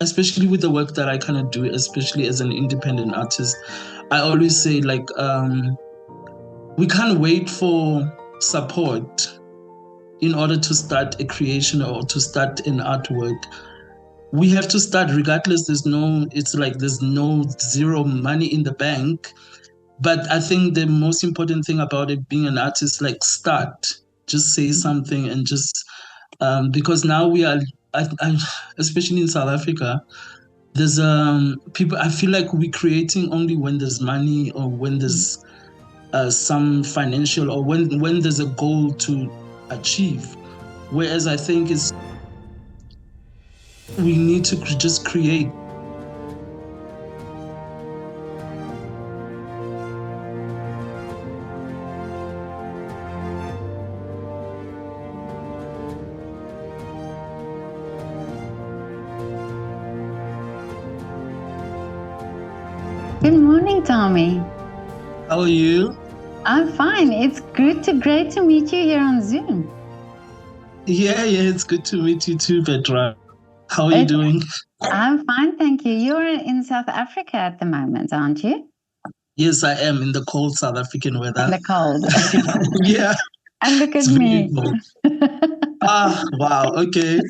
especially with the work that I kind of do, especially as an independent artist, I always say like we can't wait for support in order to start a creation or to start an artwork. We have to start regardless. There's no zero money in the bank. But I think the most important thing about it being an artist, like start, just say something and just because now we are, especially in South Africa, there's people. I feel like we're creating only when there's money or when there's some financial or when there's a goal to achieve. Whereas I think is we need to just create. Good morning, Thami. How are you? I'm fine. It's great to meet you here on Zoom. Yeah, it's good to meet you too, Petra. How are you doing? I'm fine, thank you. You're in South Africa at the moment, aren't you? Yes, I am in the cold South African weather. In the cold. Yeah. And look at me. Wow. Okay.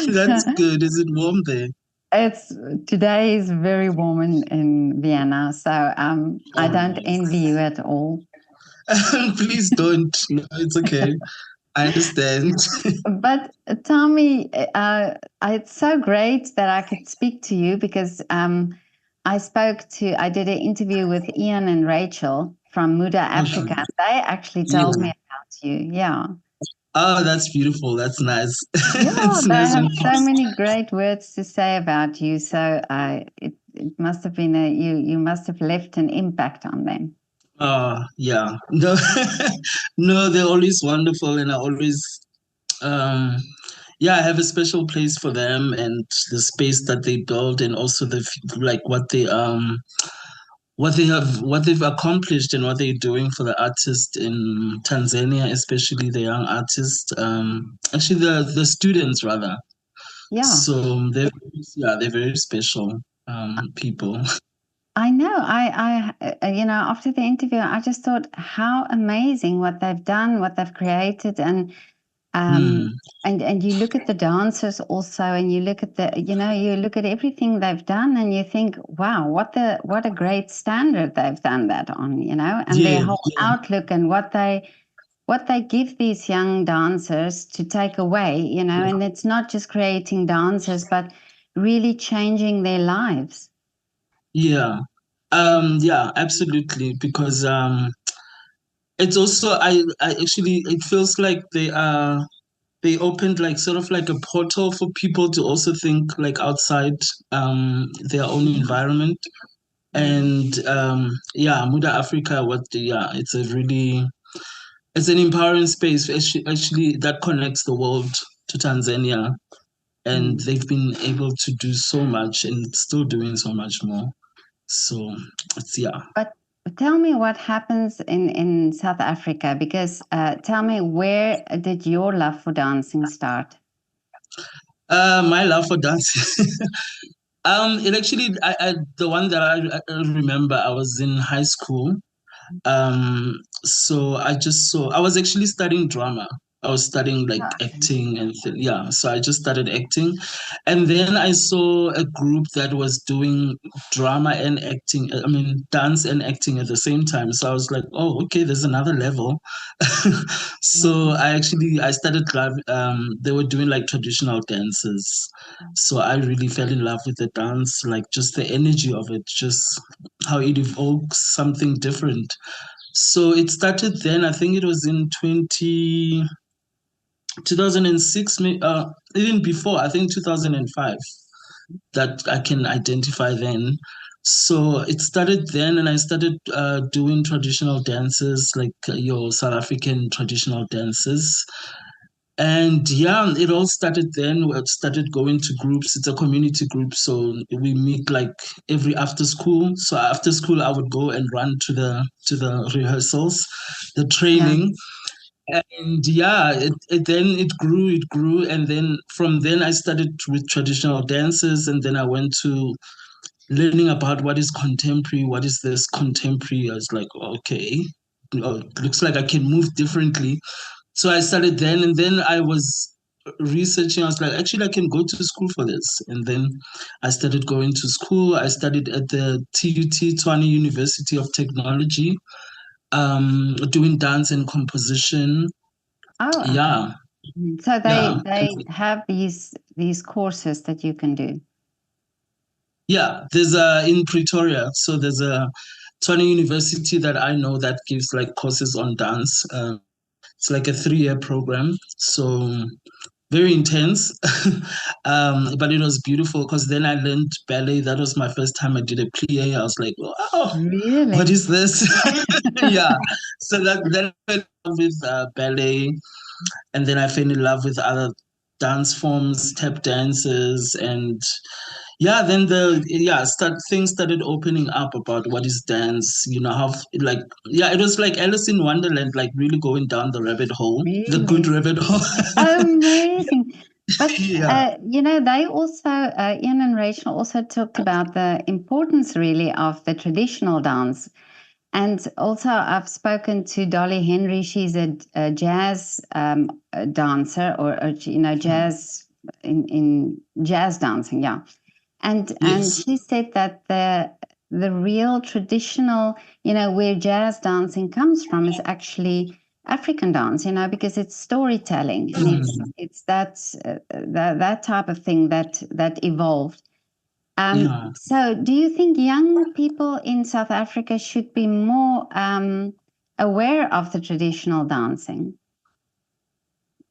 That's good. Is it warm there? Today is very warm in Vienna, so I don't envy you at all. Please don't. No, it's okay. I understand. But Thami, it's so great that I could speak to you because I did an interview with Ian and Rachel from Muda Africa. They actually told me about you. Yeah. Oh, that's beautiful. That's nice. Yeah, they have so many great words to say about you. So it must have been you must have left an impact on them. Yeah. No, no, they're always wonderful, and I always, yeah, I have a special place for them and the space that they build, and also like what they've accomplished and what they're doing for the artists in Tanzania, especially the young artists. Actually, the students rather. Yeah. So they're very special people. I know. After the interview, I just thought how amazing what they've done, what they've created, and you look at the dancers also, and you look at you look at everything they've done, and you think, wow, what a great standard they've done that on, and their whole outlook and what they give these young dancers to take away, and it's not just creating dancers, but really changing their lives. Yeah. Yeah, absolutely. Because it's also I actually it feels like they opened like sort of like a portal for people to also think like outside their own environment. And yeah, Muda Africa, it's an empowering space actually that connects the world to Tanzania. And they've been able to do so much and still doing so much more. So yeah. But tell me what happens in South Africa, because tell me, where did your love for dancing start? My love for dancing. It actually, the one that I remember, I was in high school. So I was actually studying drama. I was studying like acting and yeah. So I just started acting, and then I saw a group that was doing drama and acting. I mean, dance and acting at the same time. So I was like, oh, okay, there's another level. So I started. They were doing like traditional dances. So I really fell in love with the dance, like just the energy of it, just how it evokes something different. So it started then. I think it was in 2006, even before, I think 2005, that I can identify then. So it started then, and I started doing traditional dances, like your South African traditional dances. And yeah, it all started then. We started going to groups. It's a community group, so we meet like every after school. So after school, I would go and run to the rehearsals, the training. And yeah, then it grew, and then from then I started with traditional dances, and then I went to learning about what is contemporary, what is this contemporary. I was like, okay, looks like I can move differently. So I started then, and then I was researching. I was like, actually, I can go to school for this. And then I started going to school. I studied at the TUT, Tshwane University of Technology, doing dance and composition. Oh, okay. Yeah, So yeah, they have these courses that you can do. yeah. There's a in Pretoria, so there's a Tshwane University that I know that gives like courses on dance. It's like a 3-year program. So very intense. But it was beautiful because then I learned ballet. That was my first time I did a plie. I was like, wow, what Really? is this? Yeah. So then I fell in love with ballet, and then I fell in love with other dance forms, tap dances, and yeah, then things started opening up about what is dance. You know how like yeah, it was like Alice in Wonderland, like really going down the rabbit hole, the good Really? rabbit hole. Amazing. But Yeah. they also Ian and Rachel also talked about the importance really of the traditional dance. And also, I've spoken to Dolly Henry. She's a jazz dancer, or jazz in jazz dancing. Yeah, and Yes. she said that the real traditional, where jazz dancing comes from, is actually African dance. Because it's storytelling, and Mm, it's that type of thing that evolved. yeah. So, do you think young people in South Africa should be more aware of the traditional dancing?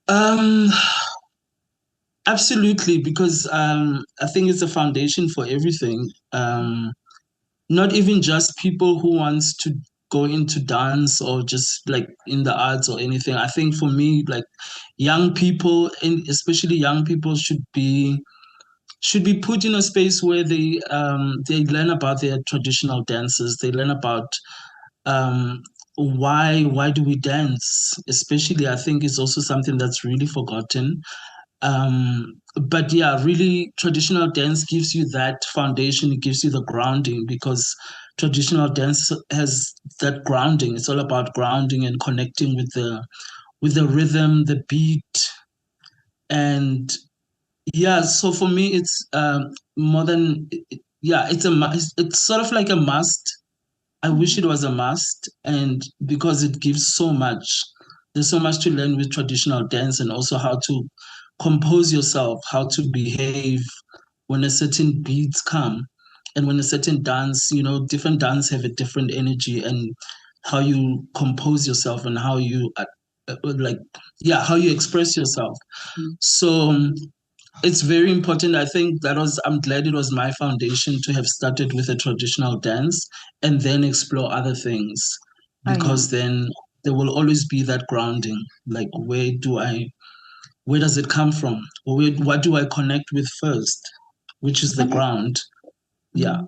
Um, Absolutely, because I think it's a foundation for everything. Not even just people who wants to go into dance or just like in the arts or anything. I think for me, like young people, and especially young people, should be put in a space where they learn about their traditional dances. They learn about um, why do we dance? Especially, I think it's also something that's really forgotten. But yeah, really, traditional dance gives you that foundation. It gives you the grounding because traditional dance has that grounding. It's all about grounding and connecting with the rhythm, the beat, and yeah. So for me, it's more than yeah. It's sort of like a must. I wish it was a must, and because it gives so much. There's so much to learn with traditional dance, and also how to compose yourself, how to behave when a certain beats come, and when a certain dance, different dance have a different energy, and how you compose yourself and how you like, yeah, how you express yourself. Mhm. So it's very important. I think I'm glad it was my foundation to have started with a traditional dance and then explore other things, Oh yeah, because then there will always be that grounding. Like, where does it come from? Or what do I connect with first? Which is the and ground. Yeah.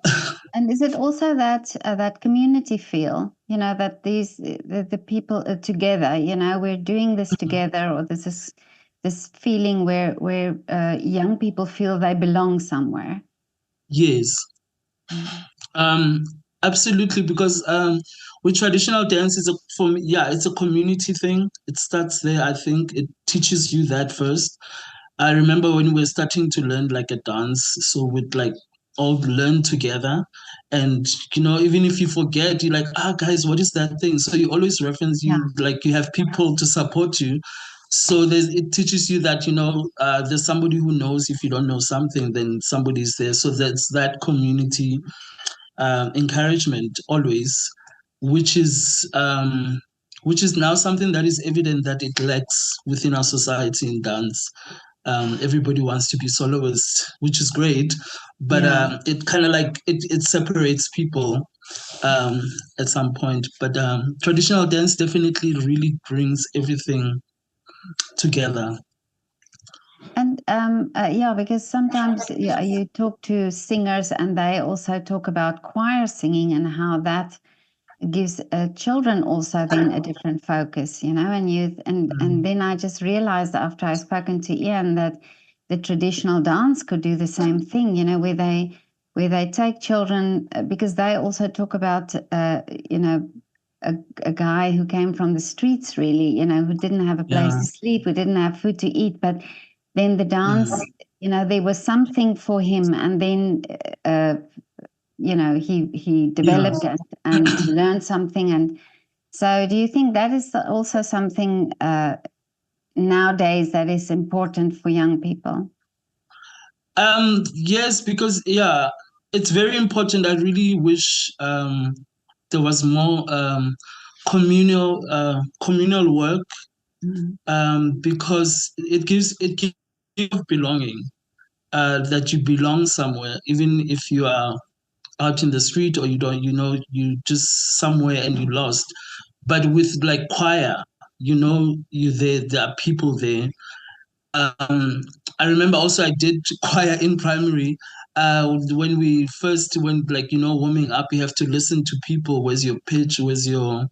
and is it also that community feel? That the people are together. We're doing this together, or this is this feeling where young people feel they belong somewhere. Yes. Mm. Um, Absolutely, because with traditional dance, for me, yeah, it's a community thing. It starts there. I think it teaches you that first. I remember when we were starting to learn like a dance, so we'd like all learn together, and even if you forget, you're like, guys, what is that thing? So you always reference, Yeah. you have people to support you. So it teaches you that there's somebody who knows. If you don't know something, then somebody's there. So that's that community encouragement always, which is um, which is now something that is evident that it lacks within our society in dance. Everybody wants to be soloist, which is great, but Yeah. it kind of like it separates people um, at some point. But traditional dance definitely really brings everything together. And yeah, because sometimes you talk to singers and they also talk about choir singing and how that gives children also then a different focus, you know, and youth. And then I just realized after I've spoken to Ian that the traditional dance could do the same thing, you know, where they take children, because they also talk about, you know, a guy who came from the streets, really, you know, who didn't have a place to sleep, who didn't have food to eat, but then the dance, you know, there was something for him, and then you know, he developed and learned something. And so do you think that is also something nowadays that is important for young people? Yes, because it's very important. I really wish there was more communal work, because it gives belonging, that you belong somewhere, even if you are out in the street, or you don't, you know, you just somewhere and you lost. But with like choir, you know, there are people there. um, I remember also I did choir in primary. When we first went, like, you know, warming up, you have to listen to people. Where's your pitch? Where's your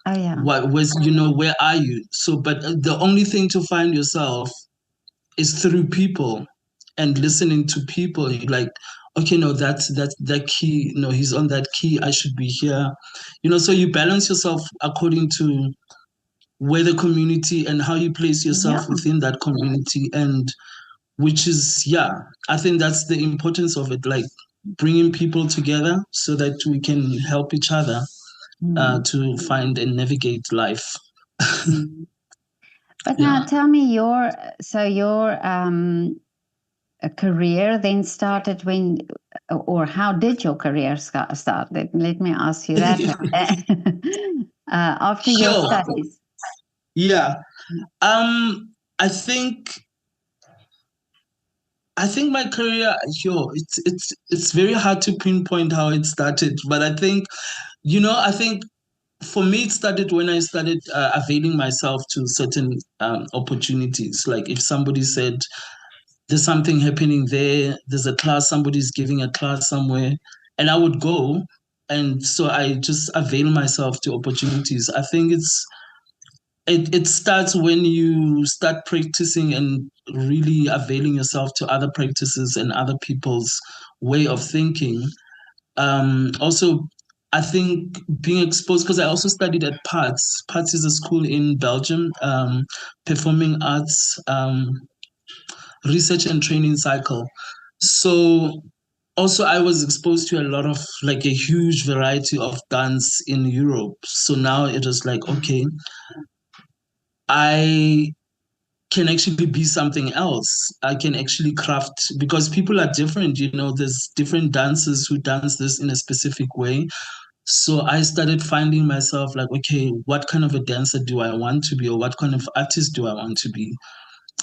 Oh yeah. where's, you know, where are you? So, but the only thing to find yourself is through people and listening to people. You like, okay, no, that's that key. No, he's on that key. I should be here. You know, so you balance yourself according to where the community and how you place yourself within that community, and which is, I think that's the importance of it, like bringing people together so that we can help each other to find and navigate life. But now tell me, your career then started when, or how did your career start? Let me ask you that. After your Sure. studies. Yeah. I think my career, it's very hard to pinpoint how it started, but I think, you know, I think for me it started when I started availing myself to certain opportunities. Like if somebody said there's something happening there, there's a class, somebody's giving a class somewhere, and I would go. And so I just avail myself to opportunities. I think it starts when you start practicing and really availing yourself to other practices and other people's way of thinking. Also, I think being exposed, because I also studied at PATS. PATS is a school in Belgium, performing arts research and training cycle. So also I was exposed to a lot of, like, a huge variety of dance in Europe. So now it was like, okay, I can actually be something else. I can actually craft, because people are different, you know, there's different dancers who dance this in a specific way. So I started finding myself like, okay, what kind of a dancer do I want to be, or what kind of artist do I want to be?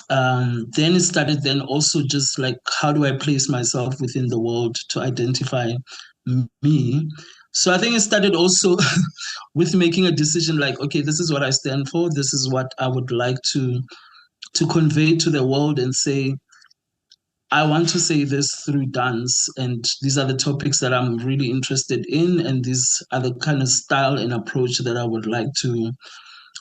Then it started, then also just like, how do I place myself within the world to identify me? So I think it started also with making a decision like, okay, this is what I stand for. This is what I would like to convey to the world and say, I want to say this through dance. And these are the topics that I'm really interested in. And these are the kind of style and approach that I would like to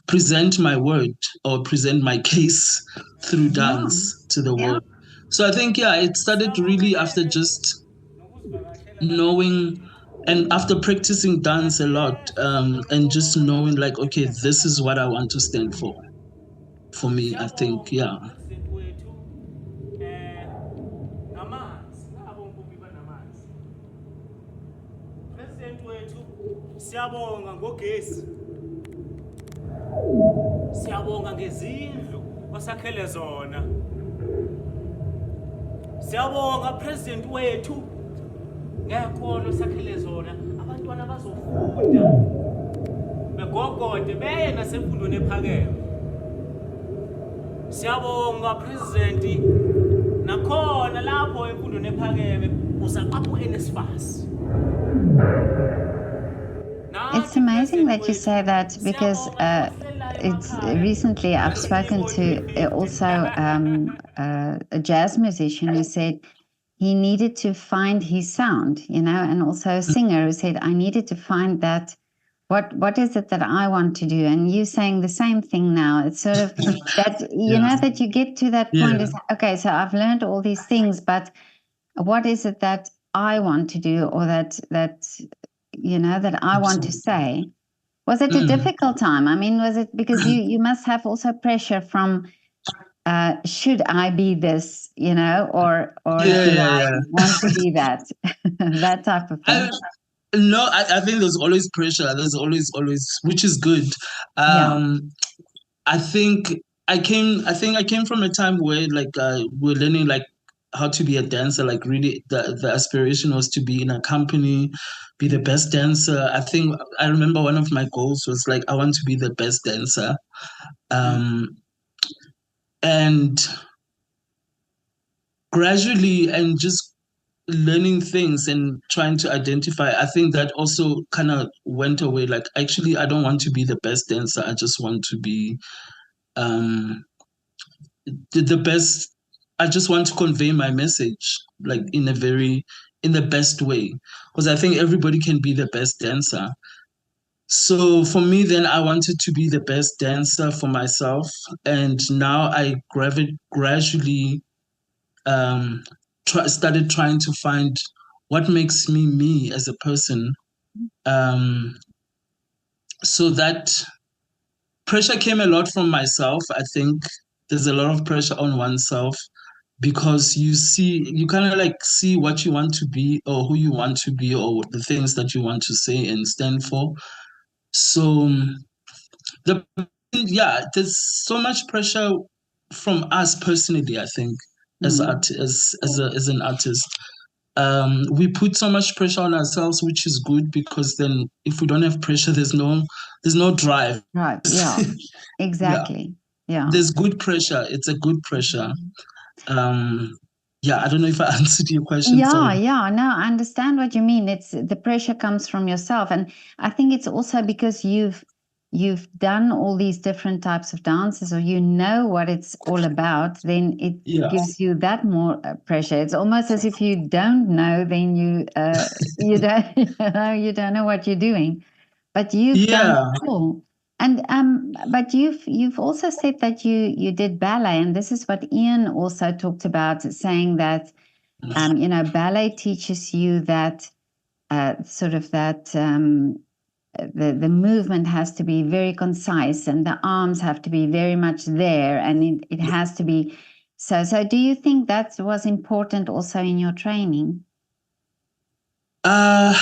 present my word or present my case through dance to the world. So I think, it started really after just knowing and after practicing dance a lot, and just knowing like, okay, this is what I want to stand for. For me, I think, President wethu siyabonga ngogesi, siyabonga ngezindlu osakhele zona, siyabonga president wethu ngekhono osakhele zona, abantwana bazofunda begogode beye nasemfundweni ephakeme. Siyabonga president, nakhona lapho emfundweni ephakeme uzaqapha uNSFAS. It's amazing that you say that, because it's recently I've spoken to also a jazz musician who said he needed to find his sound, you know, and also a singer who said, I needed to find that what is it that I want to do? And you saying the same thing now. It's sort of that you know that you get to that point is okay, so I've learned all these things, but what is it that I want to do, or that you know that I want to say? Was it a difficult time? I mean, was it because you must have also pressure from should I be this, you know, or do I want to be that that type of thing? No, I think there's always pressure. There's always, which is good. I think I came from a time where like we're learning like how to be a dancer. Like really, the aspiration was to be in a company, be the best dancer. I remember one of my goals was like I want to be the best dancer, and gradually and just learning things and trying to identify, I think that also kind of went away. Like actually I don't want to be the best dancer, I just want to be um the best. I just want to convey my message like in the best way, because I think everybody can be the best dancer. So for me then I wanted to be the best dancer for myself, and now I gradually um, started trying to find what makes me me as a person. Um, so that pressure came a lot from myself. I think there's a lot of pressure on oneself because you kind of like see what you want to be or who you want to be or the things that you want to say and stand for. So the there's so much pressure from us personally, I think, as as an artist. We put so much pressure on ourselves, which is good because then if we don't have pressure, there's no drive. Right. Yeah. Exactly. Yeah. There's good pressure. It's a good pressure. I don't know if I answered your question. Sorry. Yeah. No, I understand what you mean. It's the pressure comes from yourself, and I think it's also because you've done all these different types of dances, or you know what it's all about. Then it gives you that more pressure. It's almost as if you don't know, then you don't you don't know what you're doing, but you've done it all. And but you've also said that you did ballet, and this is what Ian also talked about, saying that you know, ballet teaches you that sort of that the movement has to be very concise, and the arms have to be very much there, and it has to be so. So, do you think that was important also in your training? I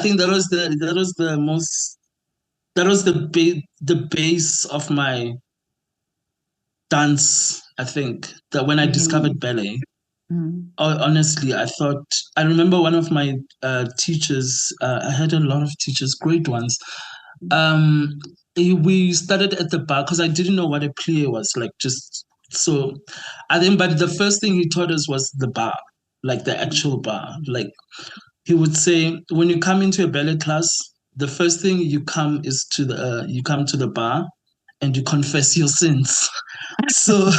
think that was the base of my dance. I think that when I discovered ballet, honestly, I remember one of my teachers. I had a lot of teachers, great ones. We started at the bar because I didn't know what a plie was like. Just so, I think, but the first thing he taught us was the bar, like the actual bar. Like he would say, when you come into a ballet class, the first thing you come to the bar, and you confess your sins. So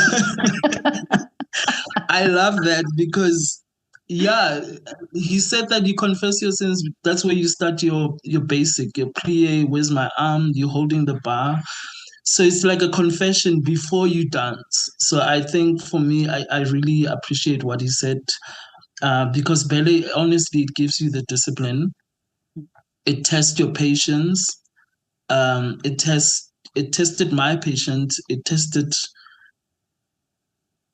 I love that because he said that you confess your sins. That's where you start your basic, your plie, where's my arm, you're holding the bar. So it's like a confession before you dance. So I think for me, I really appreciate what he said because ballet, honestly, it gives you the discipline. It tests your patience. It tested my patience. It tested,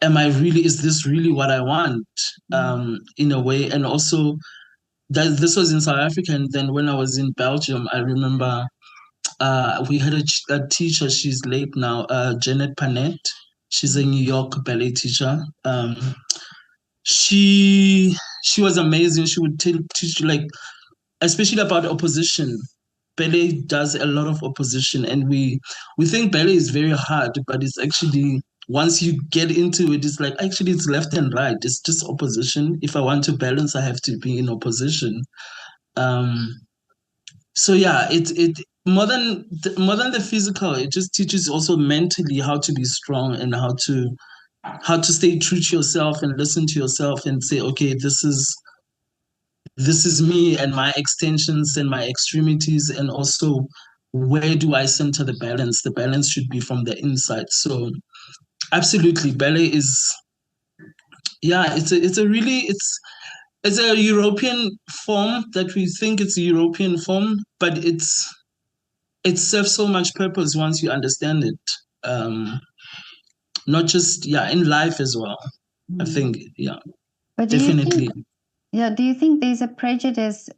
is this really what I want? In a way. And also that this was in South Africa. And then when I was in Belgium, I remember we had a teacher, she's late now, Janet Panet. She's a New York ballet teacher. She was amazing. She would teach like, especially about opposition. Ballet does a lot of opposition, and we think ballet is very hard, but it's actually, once you get into it, it's like actually it's left and right. It's just opposition. If I want to balance, I have to be in opposition. So yeah, it more than the physical, it just teaches also mentally how to be strong and how to stay true to yourself and listen to yourself and say, okay, this is me and my extensions and my extremities, and also where do I center the balance? The balance should be from the inside. So absolutely, ballet is, yeah, it's a European form that we think it's a European form, but it serves so much purpose once you understand it. Not just, yeah, in life as well. I think, yeah, But do you think, definitely. do you think there's a prejudice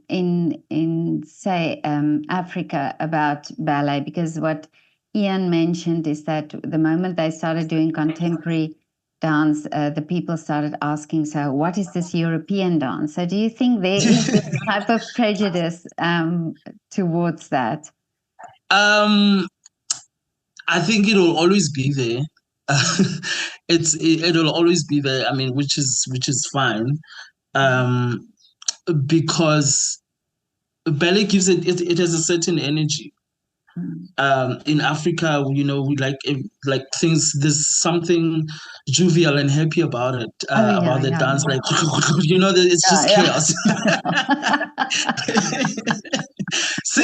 in say Africa about ballet? Because what Ian mentioned is that the moment they started doing contemporary dance, the people started asking, so what is this European dance? So do you think there is this type of prejudice towards that? I think it'll always be there. It'll always be there. I mean, which is fine, um, because ballet gives it has a certain energy. In Africa, we like things. There's something jovial and happy about it, Oh yeah, about the yeah, dance. yeah. Like it's just Yeah, chaos. So,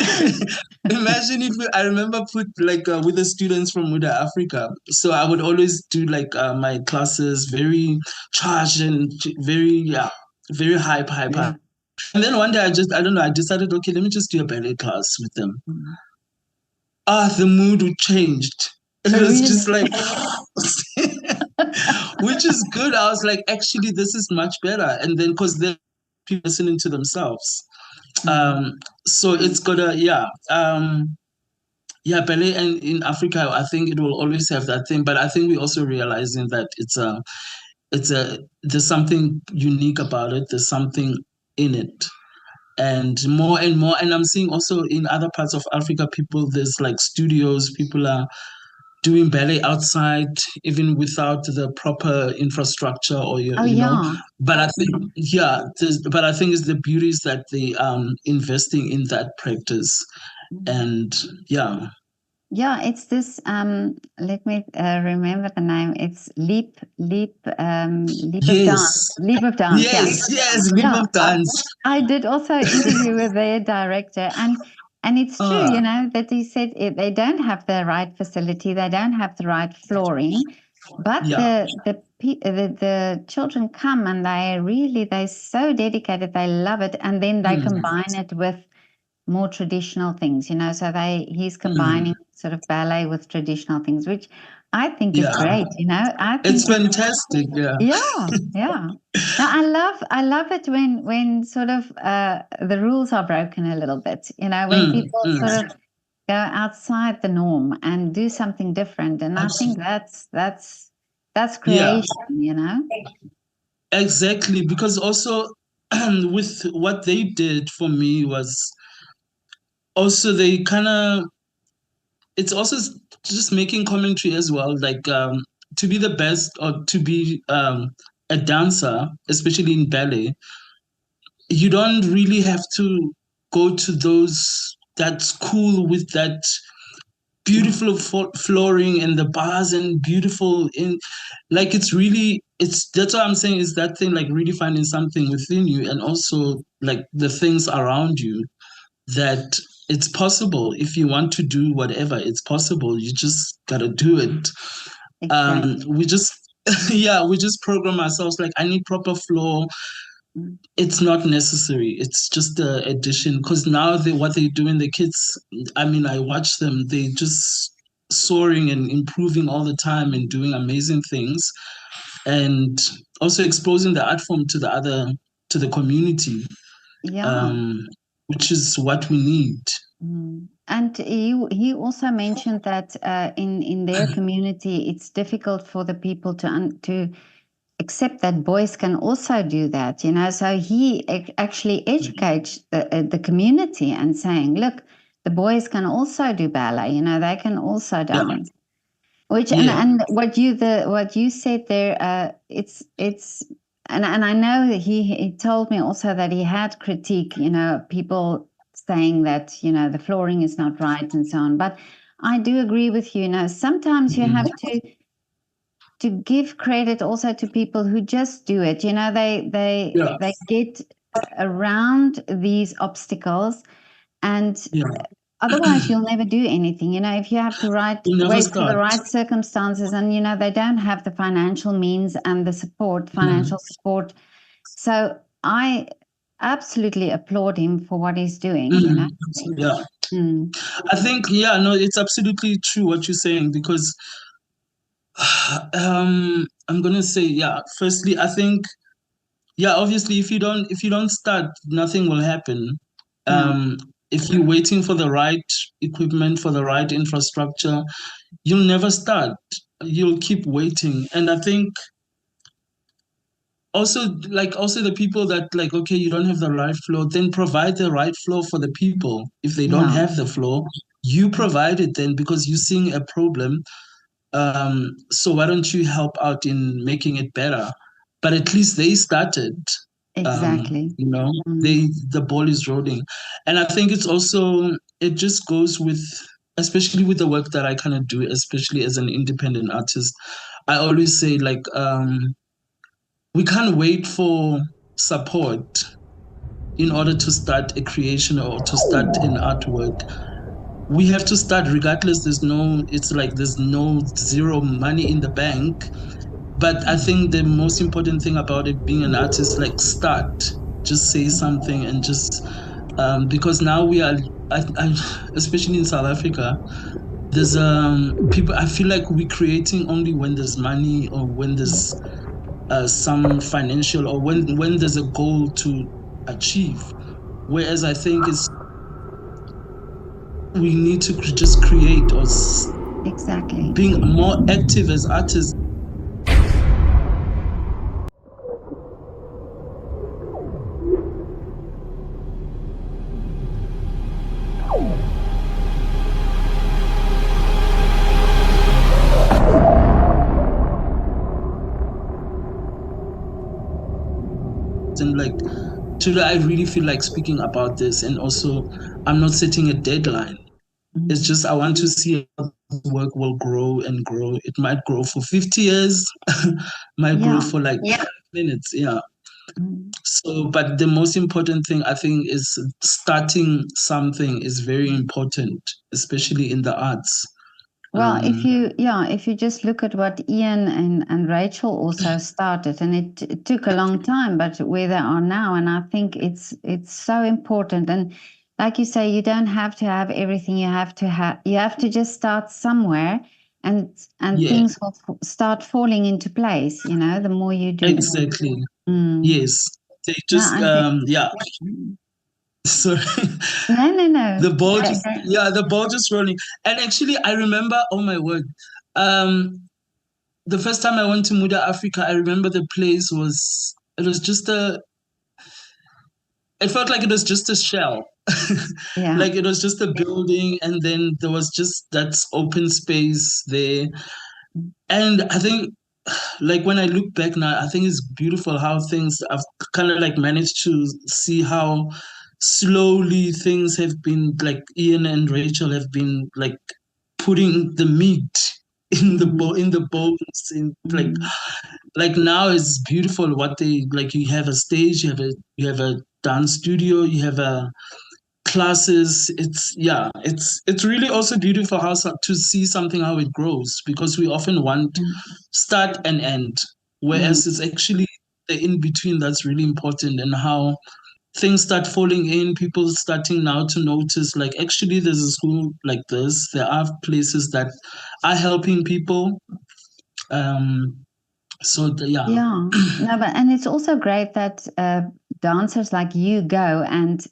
imagine if I remember put like with the students from Muda Africa. So I would always do like my classes very charged and very, yeah, very hype, hype, yeah. hype. And then one day I don't know, I decided, okay, let me just do a ballet class with them. The mood changed. It was Really? just like, which is good. I was like, actually, this is much better. And then because they're listening to themselves. Um, so it's gotta, yeah. Yeah, ballet and in Africa, I think it will always have that thing. But I think we're also realizing that there's something unique about it. There's something in it. And more, and I'm seeing also in other parts of Africa, there's like studios, people are doing ballet outside, even without the proper infrastructure or Oh yeah. But I think, yeah, but I think it's the beauty is that they investing in that practice, and yeah. Yeah, it's this. Let me remember the name. It's leap of dance. Yes, Leap of dance. Yeah, yes, leap yeah. of dance. I did also interview with their director, and it's true, Uh, that he said they don't have the right facility, they don't have the right flooring, but yeah. the children come and they're so dedicated, they love it, and then they Mm, combine it with more traditional things, so he's mm, combining sort of ballet with traditional things, which I think is yeah, great. I it's think it's fantastic. Yeah. yeah, yeah. Now I love it when sort of the rules are broken a little bit. When Mm, people mm, sort of go outside the norm and do something different, and I think that's yeah, creation. exactly. Because also with what they did for me was also they kind of it's also just making commentary as well, like to be the best or to be a dancer, especially in ballet, you don't really have to go to those that school with that Yeah, beautiful flooring and the bars and beautiful in, like, it's that's what I'm saying, is that thing, like really finding something within you, and also like the things around you, that it's possible. If you want to do whatever, it's possible. You just gotta do it. exactly. We just yeah, we just program ourselves like, I need proper floor. Mm. It's not necessary. It's just the addition. Because now what they do in the kids, I mean, I watch them. They just soaring and improving all the time and doing amazing things, and also exposing the art form to the community, Yeah. um, which is what we need. And he also mentioned that in their community, it's difficult for the people to accept that boys can also do that. So he actually educates the community and saying, look, the boys can also do ballet. They can also Yeah, dance. Which yeah, and what you said there, it's and I know that he told me also that he had critique, people saying that the flooring is not right and so on. But I do agree with you. Sometimes you have to give credit also to people who just do it. They yeah, get around these obstacles, and Yeah. otherwise you'll never do anything. If you have to You'll never wait for the start. right circumstances, and they don't have the financial means and the financial support. So I absolutely applaud him for what he's doing. Yeah. Mm. I think, yeah, no, it's absolutely true what you're saying, because I'm gonna say, yeah, firstly, I think, yeah, obviously if you don't start, nothing will happen. Yeah, Um, if you're waiting for the right equipment, for the right infrastructure, you'll never start. You'll keep waiting. And I think also the people that, like, okay, you don't have the right floor, then provide the right floor for the people. If they don't yeah, have the floor, you provide it then, because you're seeing a problem. So why don't you help out in making it better? But at least they started. exactly. Mm. The ball is rolling. And I think it just goes with, especially with the work that I kind of do, especially as an independent artist. I always say, like, we can't wait for support in order to start a creation or to start an artwork. We have to start regardless. There's no zero money in the bank. But I think the most important thing about it being an artist, like, start, just say something, and just because now we are, especially in South Africa, there's people. I feel like we're creating only when there's money, or when there's some financial, or when there's a goal to achieve. Whereas I think we need to just create, or Exactly. being more active as artists. And, like, today I really feel like speaking about this, and also I'm not setting a deadline. It's just I want to see how the work will grow and grow. It might grow for 50 years, might grow Yeah. for like 5 minutes. Yeah. Mm. So, but the most important thing I think is starting something is very important, especially in the arts. Well, if Um, you just look at what Ian and Rachel also started, and it took a long time, but where they are now, and I think it's so important. And like you say, you don't have to have everything. You have to just start somewhere, and yeah, things will start falling into place. The more you do. exactly. Mm. Yes. They No, just, I think. yeah. Sorry. No, no, no. The ball just rolling. And actually, I remember, oh my word, the first time I went to Muda Africa, I remember the place it was just it felt like it was just a shell. Yeah. Like, it was just a building, and then there was just that open space there. And I think, like, when I look back now, I think it's beautiful how things, I've kind of like managed to see how slowly things have been, like, Ian and Rachel have been, like, putting the meat in Mm. in the bones, in, Mm. like now it's beautiful what they, like, you have a stage, you have a dance studio, you have a classes. It's really also beautiful to see something how it grows, because we often want start and end, Mm. whereas it's actually the in between that's really important, and how things start falling in, people starting now to notice, like, actually there's a school like this, there are places that are helping people. Yeah. Yeah, no, and it's also great that dancers like you go and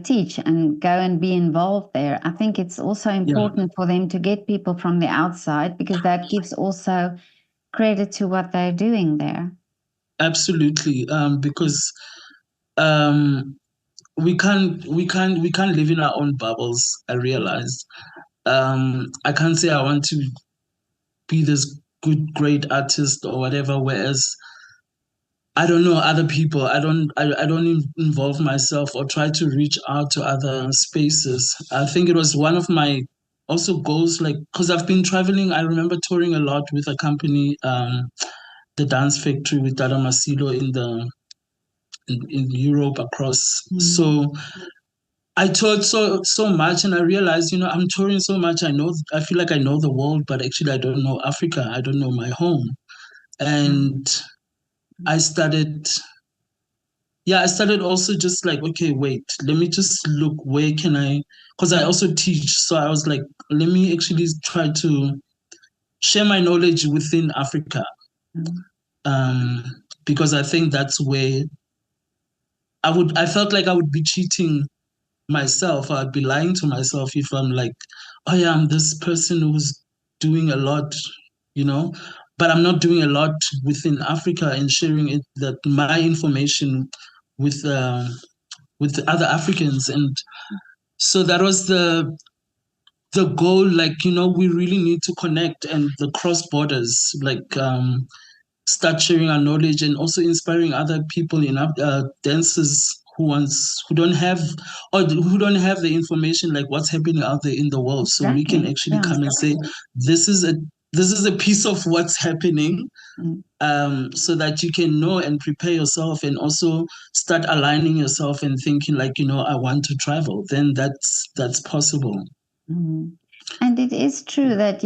teach and go and be involved there. I think it's also Yeah, important for them to get people from the outside, because that gives also credit to what they're doing there. absolutely. Because um we can't live in our own bubbles. I realized I can't say I want to be this good great artist or whatever, whereas I don't know other people. I don't involve myself or try to reach out to other spaces. I think it was one of my also goals, like, because I've been traveling. I remember touring a lot with a company, the Dance Factory, with Dada Masilo in Europe across. So I toured so much, and I realized, I'm touring so much. I feel like I know the world, but actually I don't know Africa. I don't know my home. And I started, I started also just like, okay, wait, let me just look, where can I, because I also teach. So I was like, let me actually try to share my knowledge within Africa. Um, because I think that's where I felt like I would be cheating myself. I'd be lying to myself if I'm like, oh yeah, I'm this person who's doing a lot, you know, but I'm not doing a lot within Africa and sharing it, that my information with with other Africans. And so that was the goal. Like, we really need to connect and the cross borders, like start sharing our knowledge and also inspiring other people in dancers who don't have, or who don't have the information, like what's happening out there in the world. So we can actually come and say, this is a piece of what's happening, so that you can know and prepare yourself, and also start aligning yourself and thinking like, I want to travel. Then that's possible. And it is true that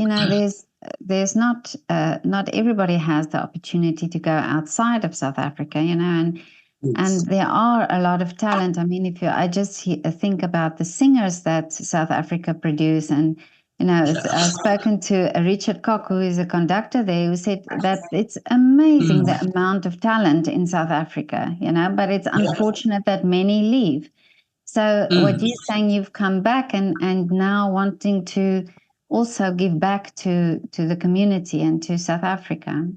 there's not everybody has the opportunity to go outside of South Africa, and there are a lot of talent. I mean, I just think about the singers that South Africa produce, and I've spoken to Richard Cock, who is a conductor there, who said that it's amazing the amount of talent in South Africa, but it's unfortunate that many leave. So what you're saying, you've come back and now wanting to also give back to the community and to South Africa.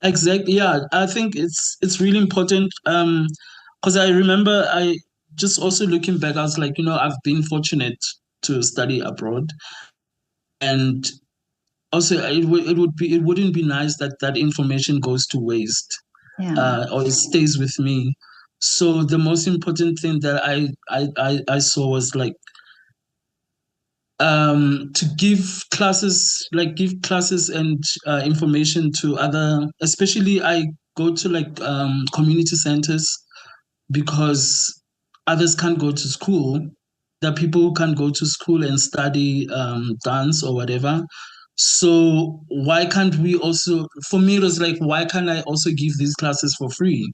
Exactly. Yeah, I think it's really important. Because I remember, I just also looking back, I was like, I've been fortunate to study abroad, and also it wouldn't be nice that information goes to waste, or it stays with me. So the most important thing that I saw was like, to give classes and information to other, especially I go to like community centers, because others can't go to school. There are people who can't go to school and study dance or whatever. So why can't we also, for me it was like, why can't I also give these classes for free?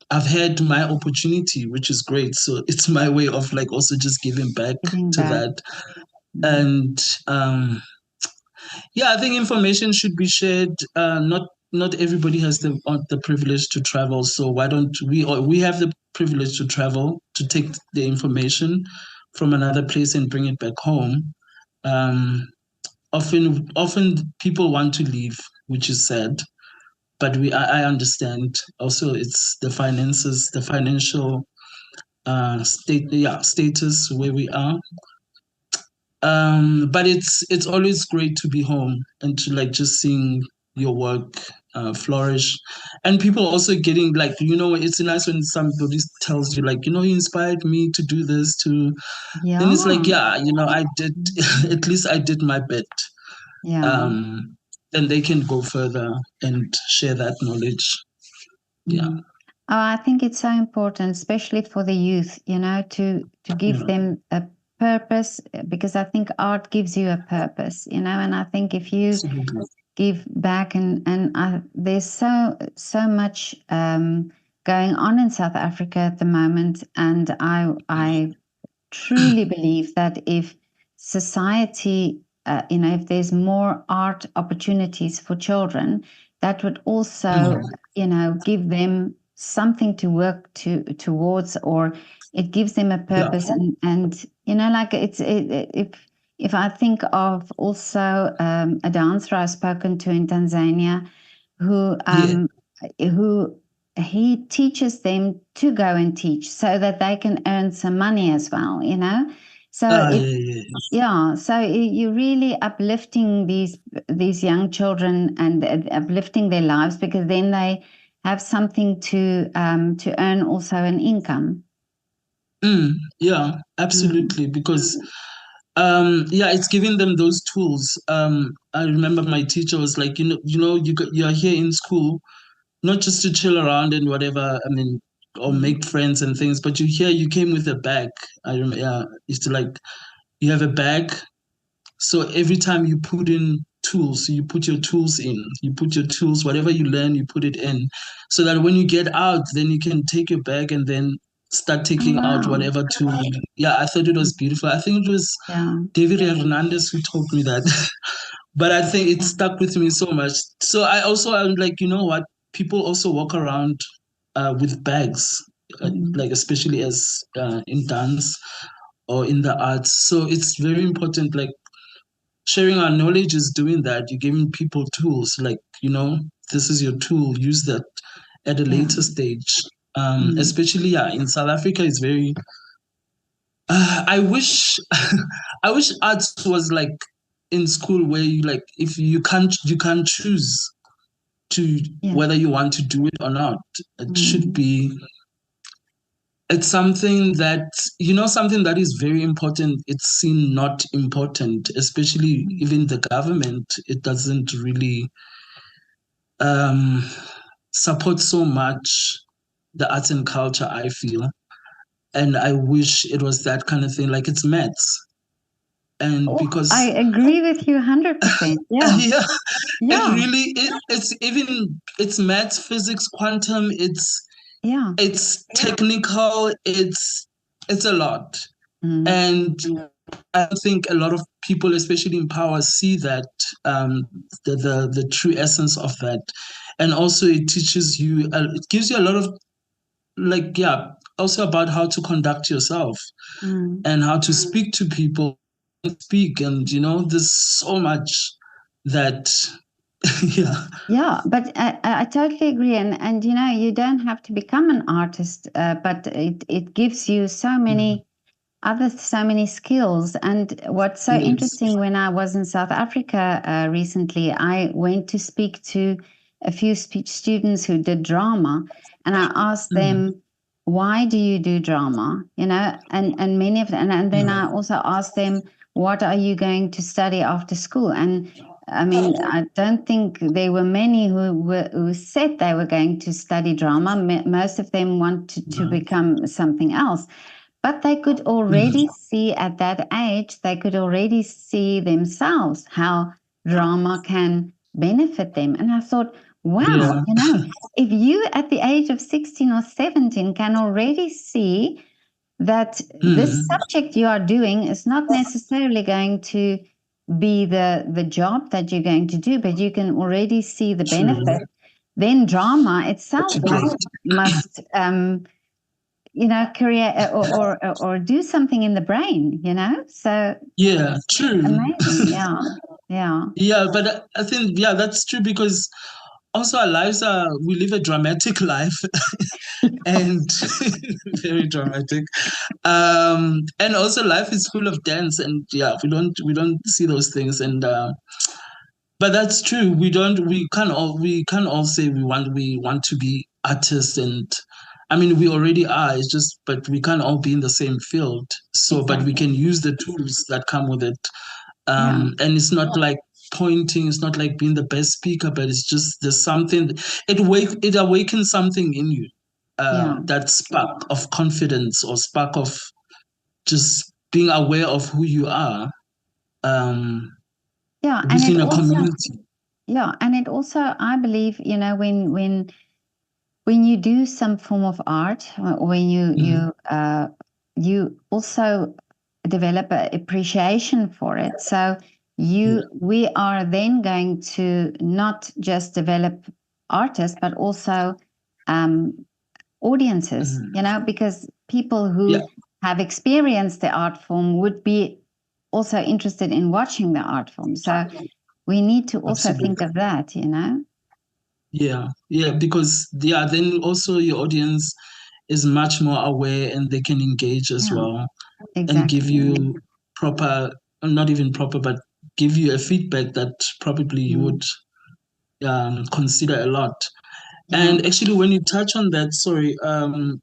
I've had my opportunity, which is great. So it's my way of like also just giving back to that. And I think information should be shared. Not everybody has the privilege to travel. So why don't we? Or we have the privilege to travel, to take the information from another place and bring it back home. Often people want to leave, which is sad. But I understand. Also, it's the finances, the financial status where we are. But it's always great to be home and to like just seeing your work flourish, and people also getting like, it's nice when somebody tells you like, you inspired me to do this too. Then it's like, I did at least I did my bit. Then they can go further and share that knowledge. I think it's so important, especially for the youth, to give them a purpose, because I think art gives you a purpose, and I think if you give back, and there's so much going on in South Africa at the moment, and I truly believe that if society, if there's more art opportunities for children, that would also, give them something to work towards, or it gives them a purpose. And like if I think of also a dancer I've spoken to in Tanzania, who he teaches them to go and teach so that they can earn some money as well, so so you're really uplifting these young children and uplifting their lives, because then they have something to earn also an income. Yeah, absolutely. Because it's giving them those tools. I remember my teacher was like, you are here in school not just to chill around and whatever. I mean, or make friends and things. But you came with a bag. I remember, yeah, it's like you have a bag. So every time you put in tools, you put your tools in. You put your tools, whatever you learn, you put it in, so that when you get out, then you can take your bag and then start Oh, taking out wow. whatever tool. Yeah, I thought it was beautiful. I think it was Yeah. David Hernandez who told me that. But I think it stuck with me so much. So I'm like, you know what? People also walk around with bags, like especially as in dance or in the arts. So it's very important. Like sharing our knowledge is doing that. You're giving people tools. Like this is your tool. Use that at a Yeah. later stage. Mm. Especially in South Africa, it's very. I wish, I wish arts was like in school where you like if you can't choose to Yeah. whether you want to do it or not. It should Mm. be. It's something that is very important. It's seen not important, especially even the government. It doesn't really um, support so much the arts and culture. I feel, and I wish it was that kind of thing. Like it's maths, and Oh, I because agree with you 100%. Yeah. yeah, Yeah. it's maths, physics, quantum. Yeah. It's technical. It's a lot, Mm. and I don't think a lot of people, especially in power, see that the true essence of that, and also it teaches you. It gives you a lot of also about how to conduct yourself Mm. and how to speak to people, speak, and there's so much that yeah. Yeah, but I totally agree, and you don't have to become an artist, but it gives you so many skills. And what's so Yes. interesting, when I was in South Africa recently, I went to speak to a few speech students who did drama, and I asked Mm, them, why do you do drama? And many of them, and then mm, I also asked them, what are you going to study after school? And I mean, I don't think there were many who said they were going to study drama. Most of them wanted to become something else, but they could mm. already see at that age, they could already see themselves how drama can benefit them. And I thought, wow, Yeah. if you at the age of 16 or 17 can already see that this Mm, subject you are doing is not necessarily going to be the job that you're going to do, but you can already see the true. benefit, then drama What itself you must get. must create or do something in the brain, so Yeah, true. amazing. Yeah. Yeah. Yeah, but I think that's true because also our lives we live a dramatic life and very dramatic. And also life is full of dance and we don't see those things and but that's true. We can't all say we want to be artists and I mean we already are. It's just but we can't all be in the same field. So but we Exactly. can use the tools that come with it. Yeah. And it's not like pointing, it's not like being the best speaker, but it's just there's something it awakens something in you. Yeah. That spark of confidence or spark of just being aware of who you are um, Yeah. And it within a also, community. yeah, and it also, I believe, when you do some form of art, or when Mhm. you also develop an appreciation for it. So Yeah. we are then going to not just develop artists, but also um, audiences, Mhm. because people Yeah, who have experienced the art form would be also interested in watching the art form. So we need to also think absolutely. of that. Yeah, because then also your audience is much more aware and they can engage as Yeah, well and give exactly. you proper, not even proper, but give you a feedback that probably you Mm, would consider a lot. yeah. And actually, when you touch on that, sorry, Mm,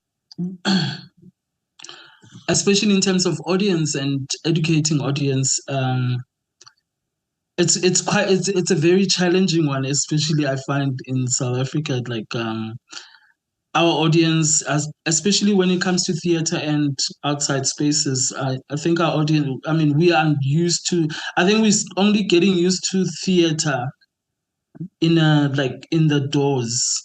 especially in terms of audience and educating audience, it's a very challenging one, especially I find in South Africa. Like our audience, especially when it comes to theater and outside spaces, I think our audience. I mean, we are used to. I think we're only getting used to theater in in the doors.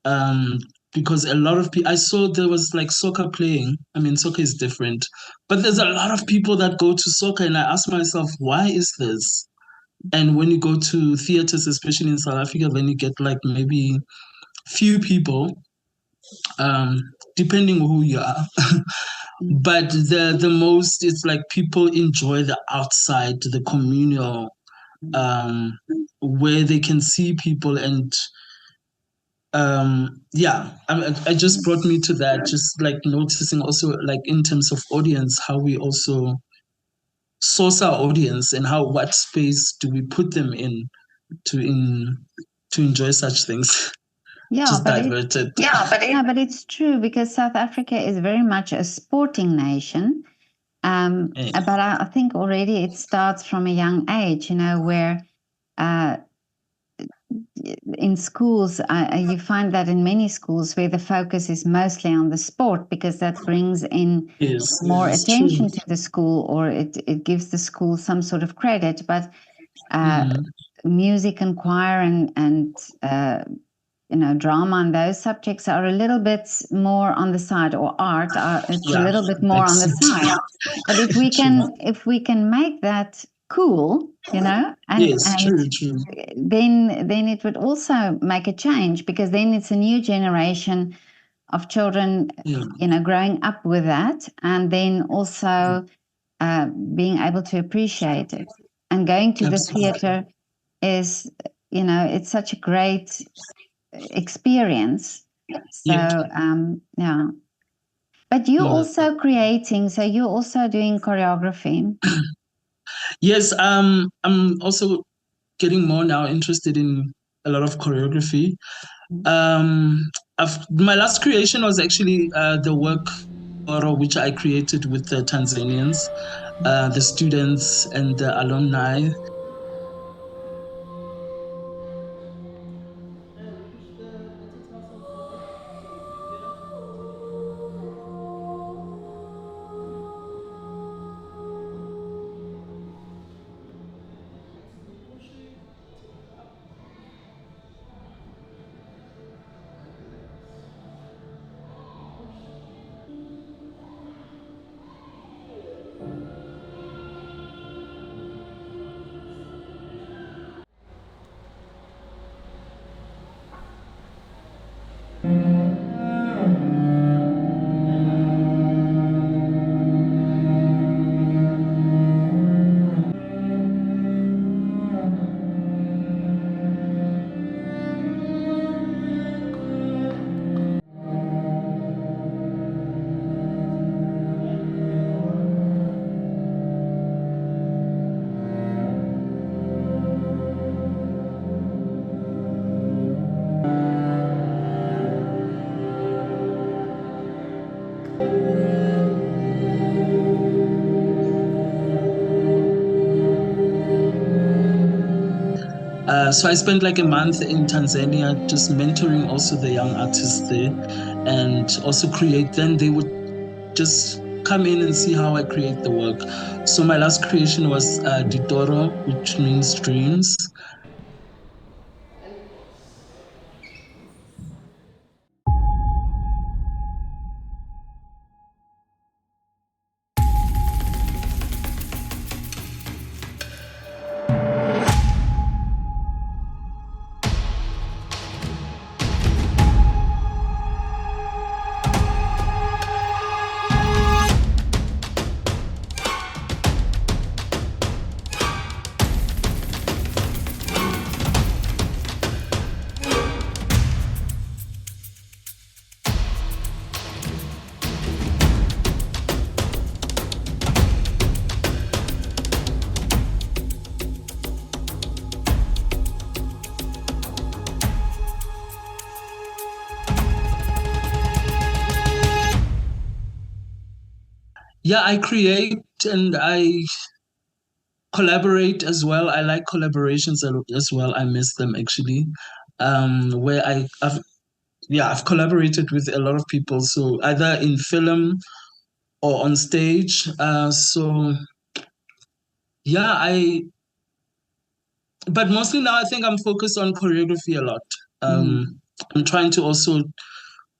Um, because a lot of people, I saw there was like soccer playing. I mean, soccer is different, but there's a lot of people that go to soccer, and I ask myself, why is this? And when you go to theaters, especially in South Africa, then you get like maybe few people, um, depending who you are. But the most, it's like people enjoy the outside, the communal, um, where they can see people and yeah, I just brought me to that, just like noticing also like in terms of audience, how we also source our audience and how what space do we put them to in to enjoy such things. Yeah, Just but diverted. yeah, but it's true because South Africa is very much a sporting nation. Yeah. But I think already it starts from a young age, you know, where uh, in schools, you find that in many schools where the focus is mostly on the sport because that brings in Yes, more it's true. attention to the school, or it gives the school some sort of credit. But Mm, music and choir and you know, drama and those subjects are a little bit more on the side, or art, it's a yeah, little bit more on the backseat. side. But True. if we can make that cool, you know, Yes, and true, true. then it would also make a change because then it's a new generation of children, Yeah, you know, growing up with that, and then also being able to appreciate it. And going to the absolutely. theater is, you know, it's such a great experience. So Yep. yeah. But you No, also creating, so you're also doing choreography. yes, I'm also getting more now interested in a lot of choreography. Um, my last creation was actually the work which I created with the Tanzanians, the students and the alumni. So I spent like a month in Tanzania just mentoring also the young artists there and also create. Then they would just come in and see how I create the work. So my last creation was Ditoro, which means dreams. Yeah, I create and I collaborate as well. I like collaborations as well. I miss them actually. Where I've collaborated with a lot of people. So either in film or on stage. So yeah, but mostly now I think I'm focused on choreography a lot. I'm trying to also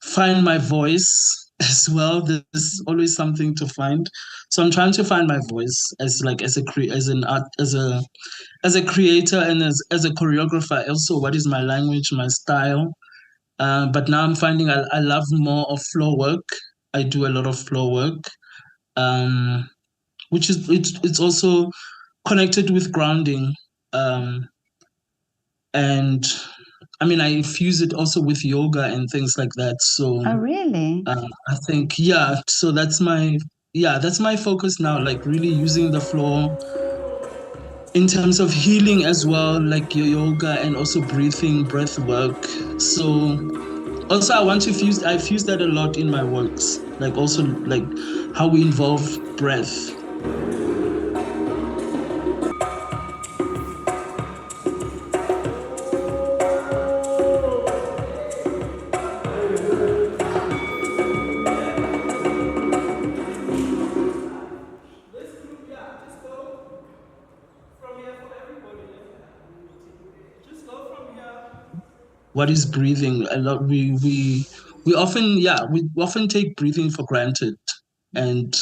find my voice as well. There's always something to find. So I'm trying to find my voice as like as an art as a creator and as a choreographer. Also, what is my language, my style? But now I'm finding I love more of floor work. I do a lot of floor work, which is it's also connected with grounding. And I mean, I fuse it also with yoga and things like that. So Oh, really? I think, so that's my focus now, like really using the floor in terms of healing as well, like your yoga and also breath work. So also I fuse that a lot in my works, like also like how we involve breath. What is breathing? A lot we often we often take breathing for granted. And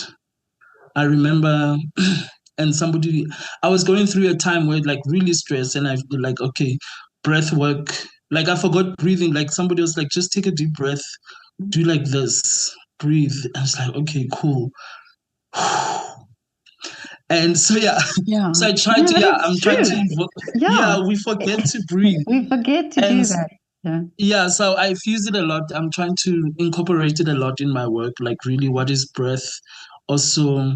I remember and I was going through a time where like really stressed and I like, okay, breath work. Like I forgot breathing. Like somebody was like, just take a deep breath, do like this, breathe. I was like, okay, cool. And so Yeah. so I tried Yeah, to but it's I'm trying true. to Yeah. we forget to breathe. We forget to And do that. Yeah. so I fuse it a lot. I'm trying to incorporate it a lot in my work, like really what is breath, also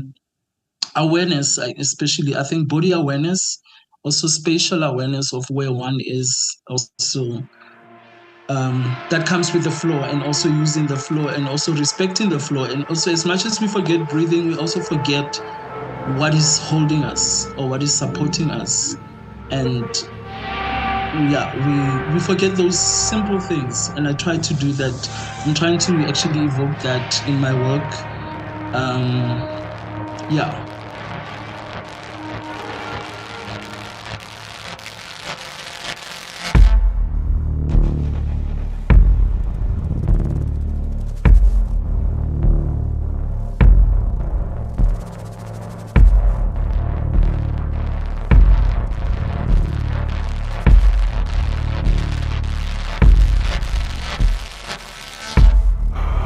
awareness, especially I think body awareness, also spatial awareness of where one is, also that comes with the floor, and also using the floor and also respecting the floor. And also, as much as we forget breathing, we also forget what is holding us or what is supporting us. And we forget those simple things, and I try to do that. I'm trying to actually evoke that in my work. um yeah.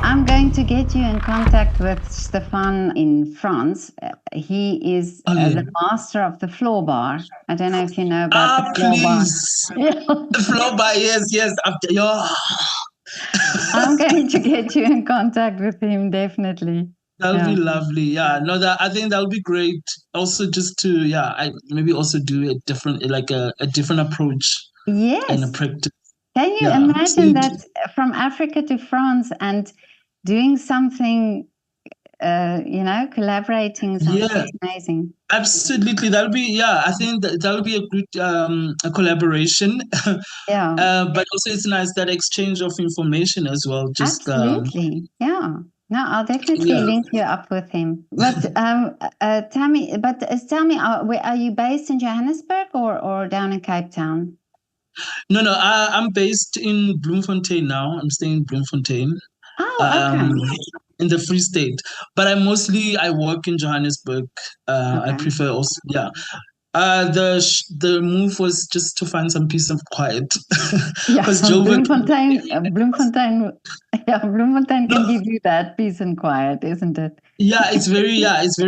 I'm going to get you in contact with Stefan in France. He is the master of the floor bar. I don't know if you know about the floor bar. The floor bar, yes. I'm going to get you in contact with him, definitely. That'll be lovely. Yeah, no, that I think that'll be great. Also, just to I maybe also do a different a different approach. Yes. And a practice. Can you imagine that from Africa to France and doing something, collaborating something amazing? Absolutely. That'll be, I think that'll be a good a collaboration. But also it's nice that exchange of information as well. Just absolutely. No, I'll definitely link you up with him. But Thami, tell me, are you based in Johannesburg or down in Cape Town? No, I'm based in Bloemfontein now. I'm staying in Bloemfontein. Oh, okay. In the Free State, but I work in Johannesburg. I prefer also, the move was just to find some peace and quiet. Because Bloemfontein can give you that peace and quiet, isn't it? It's very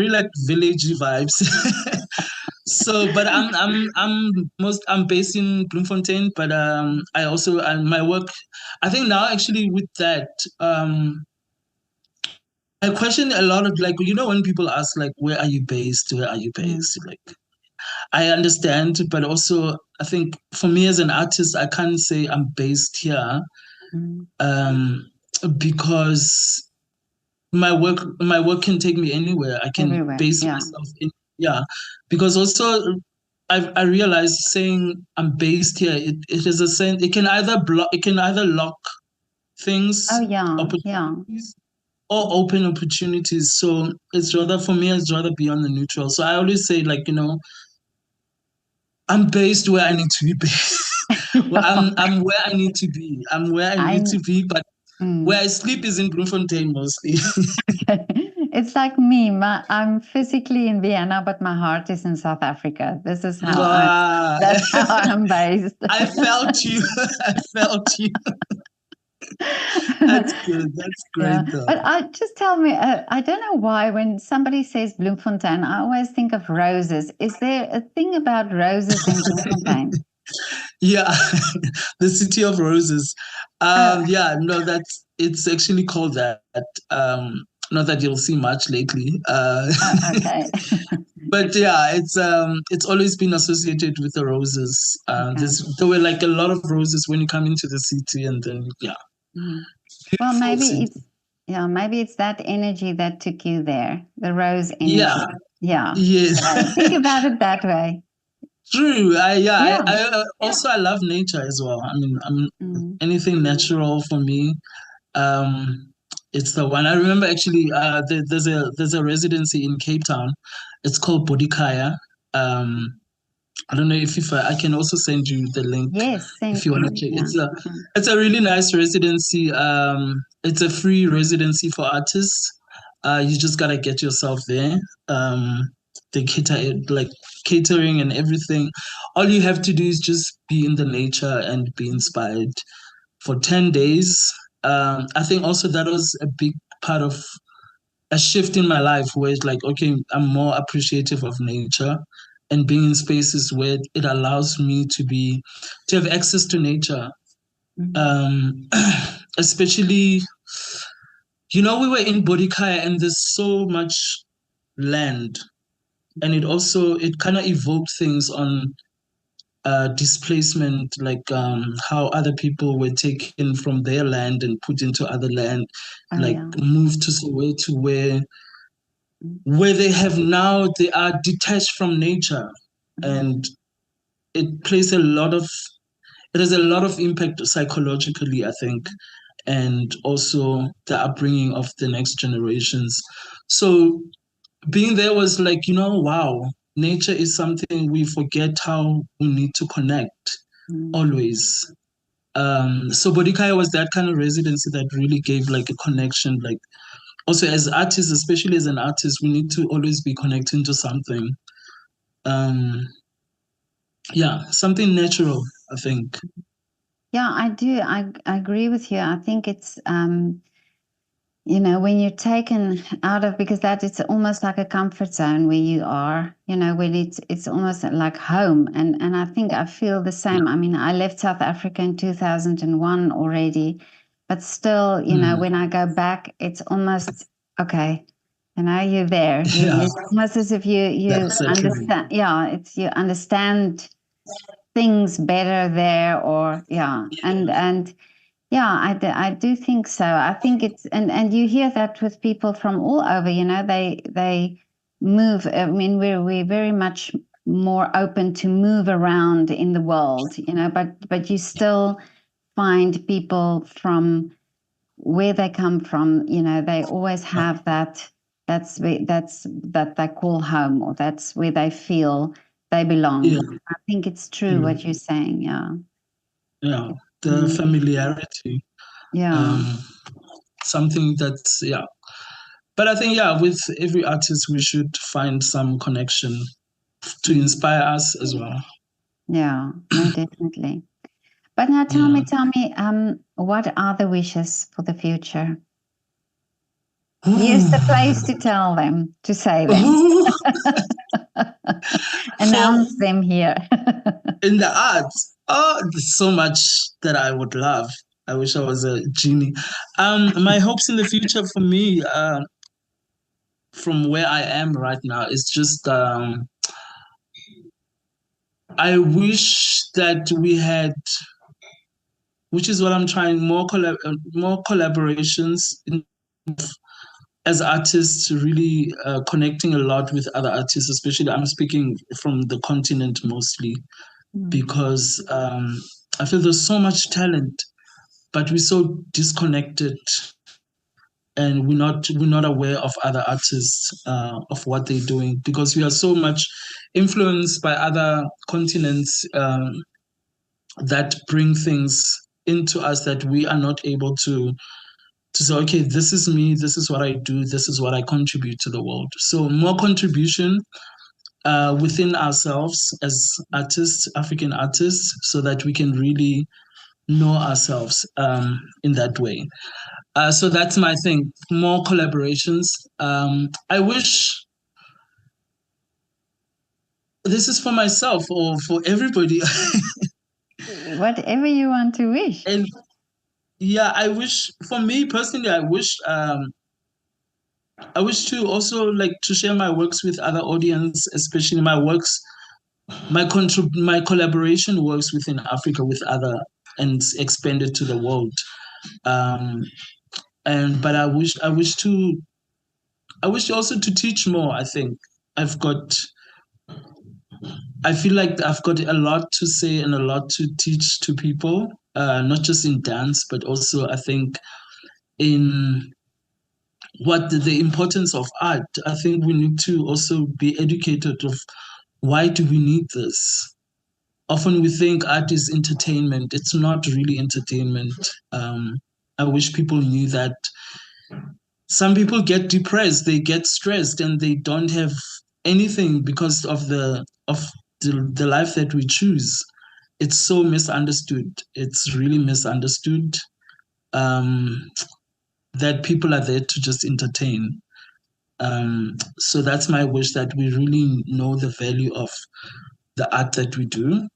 like villagey vibes. So, but I'm based in Bloemfontein, but I also my work, I think now actually with that I question a lot of like, when people ask like, where are you based? Like, I understand, but also I think for me as an artist, I can't say I'm based here, because my work can take me anywhere. I can base myself Yeah, because also I realized saying I'm based here, it is a sense it can either block, it can either lock things, Oh yeah, yeah. opportunities, or open opportunities. So it's rather for me, it's rather be on the neutral. So I always say, like, I'm based where I need to be based. Well, I'm where I need to be. I'm where I I need to be, but where mm. I sleep is in Bloemfontein mostly. It's like me. I'm physically in Vienna, but my heart is in South Africa. This is how Ah, that's how I'm based. I felt you. I felt you. That's good. That's Yeah, great, though. but just tell me, I don't know why when somebody says Bloemfontein, I always think of roses. Is there a thing about roses in Bloemfontein? Yeah, the city of roses. Oh, Yeah, no, it's actually called that. Not that you'll see much lately. okay. But yeah, it's always been associated with the roses. Okay. There were like a lot of roses when you come into the city, and then yeah, Mhm. Well, beautiful city. maybe it's that energy that took you there, the rose Yeah, energy. Yeah. yes, So think about it that way. true. Yeah. Also I love nature as well. I mean, Mm. anything natural for me. Um, it's the one I remember actually. There's a residency in Cape Town. It's called Bodikaya. Um, I don't know if I can also send you the link Yes, if send you want to me. check. Yeah. It's a really nice residency. It's a free residency for artists. You just gotta get yourself there. They cater it, like catering and everything. All you have to do is just be in the nature and be inspired for 10 days. I think also that was a big part of a shift in my life where it's like, okay, I'm more appreciative of nature and being in spaces where it allows me to have access to nature. Mhm. Um, especially, we were in Bodikaya and there's so much land, and it kind of evoked things on displacement, like how other people were taken from their land and put into other land, Oh, like yeah. moved to Soweto, Mm. where they are detached from nature, Mhm. and it plays it has a lot of impact psychologically, I think, and also the upbringing of the next generations. So being there was like, wow, nature is something we forget how we need to connect Mm. always. So Bodikaya was that kind of residency that really gave like a connection. Like also as artists, especially as an artist, we need to always be connecting to something. Um, yeah, something natural, I think. Yeah, I do. I agree with you. I think it's when you're taken out of, because that it's almost like a comfort zone where you are, when it's almost like home. And I think I feel the same. I mean, I left South Africa in 2001 already, but still, Mm. when I go back, it's almost okay. You're there. Yeah, It's almost as if you that's true. understand. Yeah, it's you understand things better there, or yeah, and yeah, I do think so. I think it's and you hear that with people from all over. They move. I mean, we're very much more open to move around in the world. But you still find people from where they come from. They always have that. That they call home, or that's where they feel they Yeah, belong. I think it's true yeah, what you're saying. Yeah. yeah. The Mm, familiarity, yeah. um, something that's yeah. But I think yeah, with every artist, we should find some connection to Mm. inspire us as well. Yeah, no, definitely. But now Yeah. tell me, what are the wishes for the future? Here's the place Ooh. to tell them, to say them, Ooh. For announce them here. in the arts, oh, there's so much that I would love. I wish I was a genie. My hopes in the future for me, from where I am right now, is just I wish that we had, which is what I'm trying, more collaborations as artists, really connecting a lot with other artists, especially I'm speaking from the continent mostly, because I feel there's so much talent, but we're so disconnected, and we're not aware of other artists, of what they're doing, because we are so much influenced by other continents, that bring things into us that we are not able to say, okay, this is me, this is what I do, this is what I contribute to the world. So more contribution within ourselves as artists, African artists, so that we can really know ourselves in that way. So that's my thing. More collaborations. I wish this is for myself or for everybody. Whatever you want to wish. And yeah, I wish, for me personally, I wish to also like to share my works with other audience, especially my works, my collaboration works within Africa with other, and expand it to the world. Um, and but I wish also to teach more. I think I've got I feel like I've got a lot to say and a lot to teach to people, not just in dance, but also I think in what the importance of art. I think we need to also be educated of why do we need this. Often we think art is entertainment. It's not really entertainment. I wish people knew that some people get depressed, they get stressed, and they don't have anything because of the life that we choose. It's so misunderstood. It's really misunderstood, that people are there to just entertain. So that's my wish, that we really know the value of the art that we do.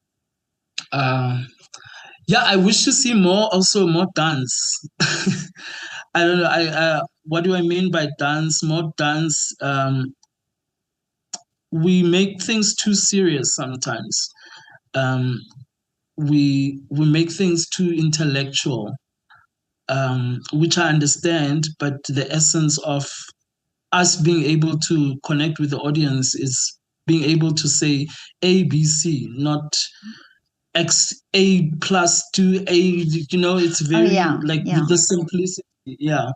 Yeah, I wish to see more dance. I don't know. What do I mean by dance? More dance. We make things too serious sometimes. Um, we make things too intellectual, which I understand, but the essence of us being able to connect with the audience is being able to say A, B, C, not X, A plus 2A. It's very with the simplicity. Yeah.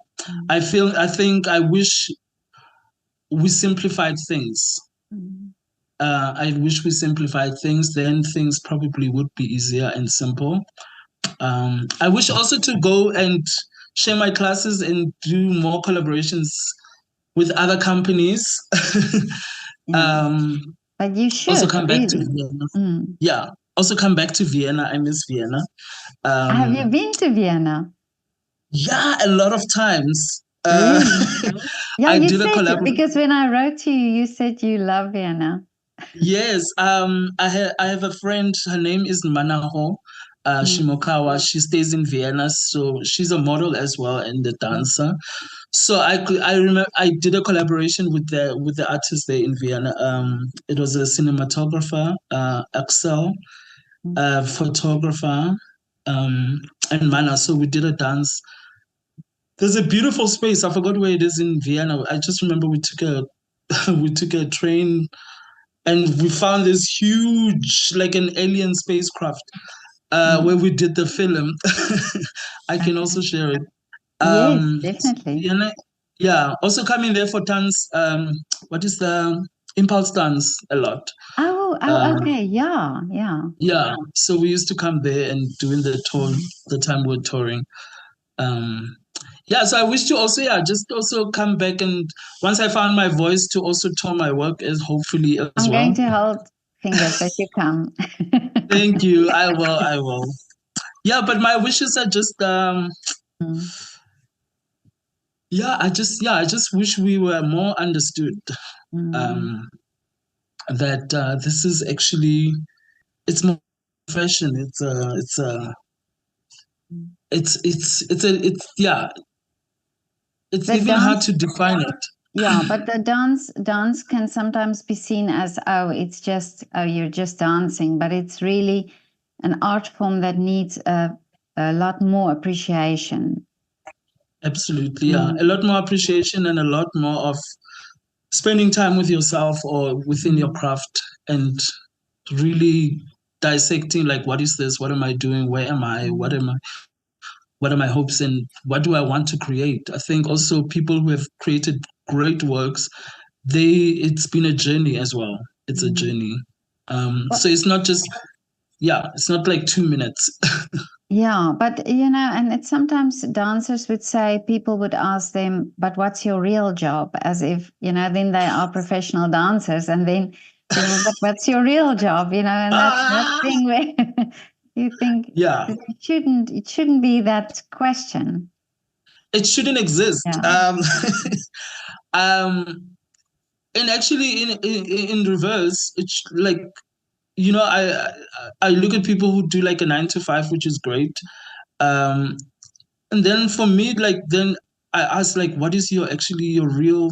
I think I wish we simplified things. I wish we simplified things, then things probably would be easier and simple. I wish also to go and share my classes and do more collaborations with other companies. But you should also come back really. to Vienna. Yeah, also come back to Vienna. I miss Vienna. Have you been to Vienna? Yeah, a lot of times. Really? Yeah, I you did a said, collaboration. because when I wrote to you, you said you love Vienna. Yes, I have a friend. Her name is Manaho Shimokawa. She stays in Vienna, so she's a model as well and a dancer. So I remember I did a collaboration with the artist there in Vienna. It was a cinematographer, Axel, photographer, and Mana. So we did a dance. There's a beautiful space. I forgot where it is in Vienna. I just remember we took a train, and we found this huge, like an alien spacecraft, where we did the film. I can also share it. Yes, definitely. Vienna, yeah. Also coming there for dance. What is the impulse dance a lot? Okay, yeah. Yeah. So we used to come there and doing the tour the time we were touring. Yeah, so I wish to also, just also come back, and once I found my voice, to also tour my work as hopefully as I'm well. going to hold fingers that you come. Thank you. I will. Yeah, but my wishes are just I just wish we were more understood. That this is actually, it's more profession. It's even hard to define it. Yeah, but the dance can sometimes be seen as, you're just dancing, but it's really an art form that needs a lot more appreciation. Absolutely, yeah. A lot more appreciation and a lot more of spending time with yourself or within your craft and really dissecting like what is this, what am I doing, where am I, what are my hopes, and what do I want to create. I think also people who have created great works, it's been a journey as well. It's a journey. So it's not just, it's not like 2 minutes. Yeah, but and it's sometimes dancers would say, people would ask them, but what's your real job? As if, then they are professional dancers, and then people, but what's your real job? And that thing where you think Yeah, it shouldn't be that question. it shouldn't exist. Yeah. And actually, in reverse, it's like, I look at people who do like a 9 to 5, which is great. Um, and then for me, like then I ask like, what is your real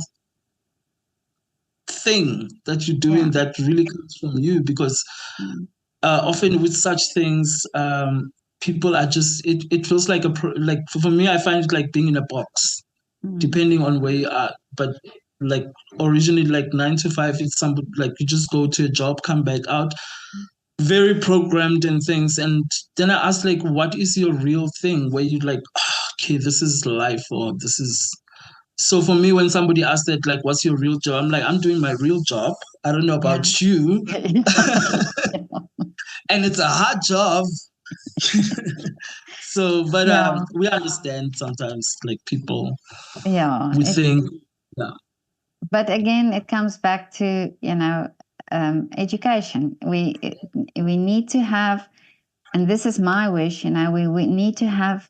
thing that you're doing that really comes from you? Because often with such things, people are just it feels like like for me, I find it like being in a box, depending on where you are. But like originally, like 9 to 5, it's something like you just go to a job, come back out, very programmed and things. And then I asked like, what is your real thing where you like, okay, this is life, or this is. So for me, when somebody asks that, like, what's your real job? I'm like, I'm doing my real job. I don't know about you. And it's a hard job. So, but we understand sometimes, like people, we think, yeah. But again, it comes back to education. We need to have, and this is my wish. We need to have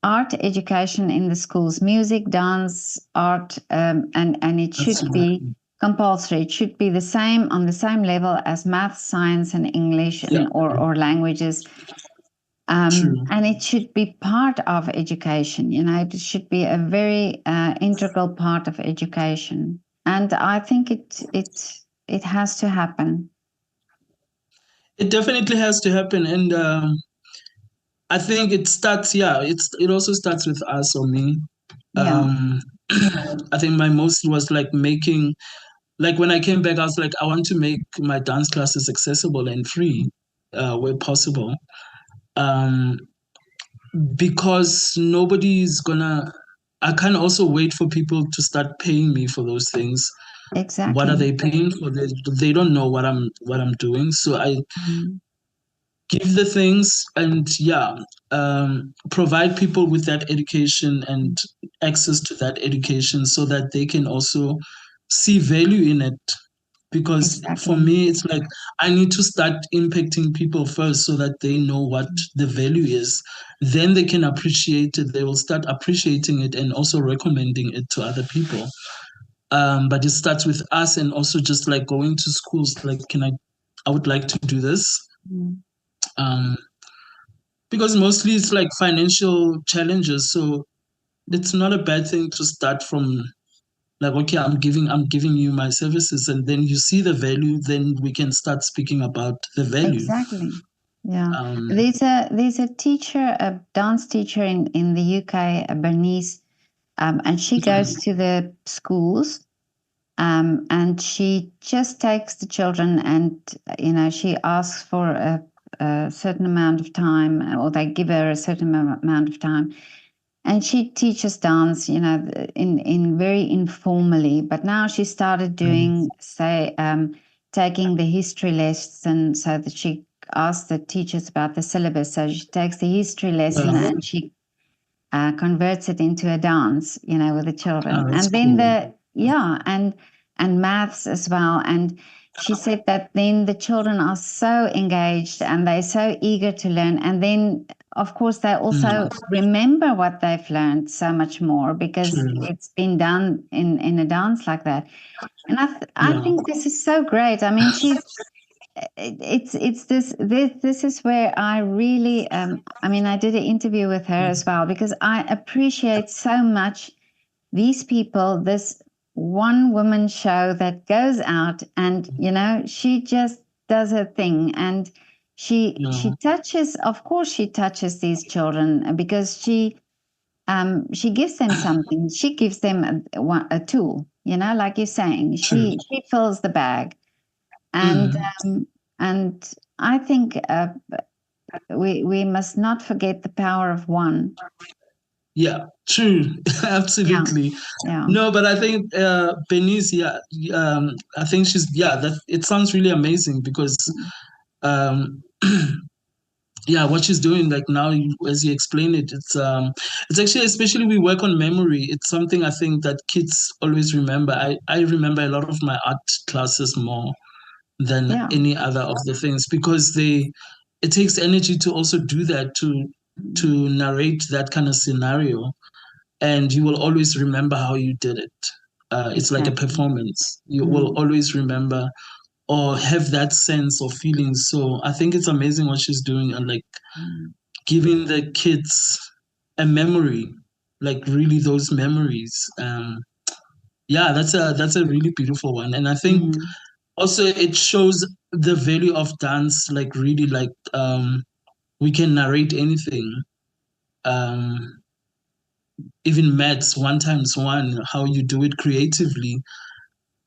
art education in the schools, music, dance, art, and it should be compulsory. It should be on the same level as math, science, and English, or languages. And it should be part of education. It should be a very integral part of education. And I think it has to happen. It definitely has to happen, and I think it starts. Yeah, it also starts with us or me. I think my most was like making. Like when I came back, I was like, I want to make my dance classes accessible and free, where possible. Because nobody's gonna. I can't also wait for people to start paying me for those things. Exactly. What are they paying for? They don't know what I'm doing. So I give the things and provide people with that education and access to that education so that they can also see value in it. Because for me, it's like I need to start impacting people first so that they know what the value is. Then they can appreciate it. They will start appreciating it and also recommending it to other people. But it starts with us, and also just like going to schools. Like, I would like to do this. Because mostly it's like financial challenges. So it's not a bad thing to start from like, okay, I'm giving you my services, and then you see the value, then we can start speaking about the value. Exactly. Yeah. There's a teacher, a dance teacher in the UK, Bernice, and she goes to the schools, and she just takes the children, and she asks for a certain amount of time, or they give her a certain amount of time, and she teaches dance, in very informally. But now she started doing, say, taking the history lesson, so that she asks the teachers about the syllabus. So she takes the history lesson and she converts it into a dance, with the children. And then and maths as well. And she said that then the children are so engaged and they're so eager to learn. And then, of course, they also remember what they've learned so much more because it's been done in a dance like that. And I think this is so great. I mean, this is where I really I did an interview with her as well, because I appreciate so much these people, this one woman show that goes out and she just does her thing, and she touches, of course she touches these children, because she she gives them something. She gives them a tool, like you're saying. She fills the bag, and I think we must not forget the power of one. Yeah, true. Absolutely. Yeah. No, but I think Benice, I think that it sounds really amazing because um what she's doing like now, as you explain it, it's actually, especially we work on memory. It's something I think that kids always remember. I remember a lot of my art classes more than any other of the things, because it takes energy to also do that, to narrate that kind of scenario, and you will always remember how you did it. It's like a performance. You will always remember or have that sense of feeling. So I think it's amazing what she's doing, and like giving the kids a memory, like really those memories. That's a really beautiful one, and I think also it shows the value of dance. Like really, like we can narrate anything. Um, Even maths, 1 times 1, how you do it creatively.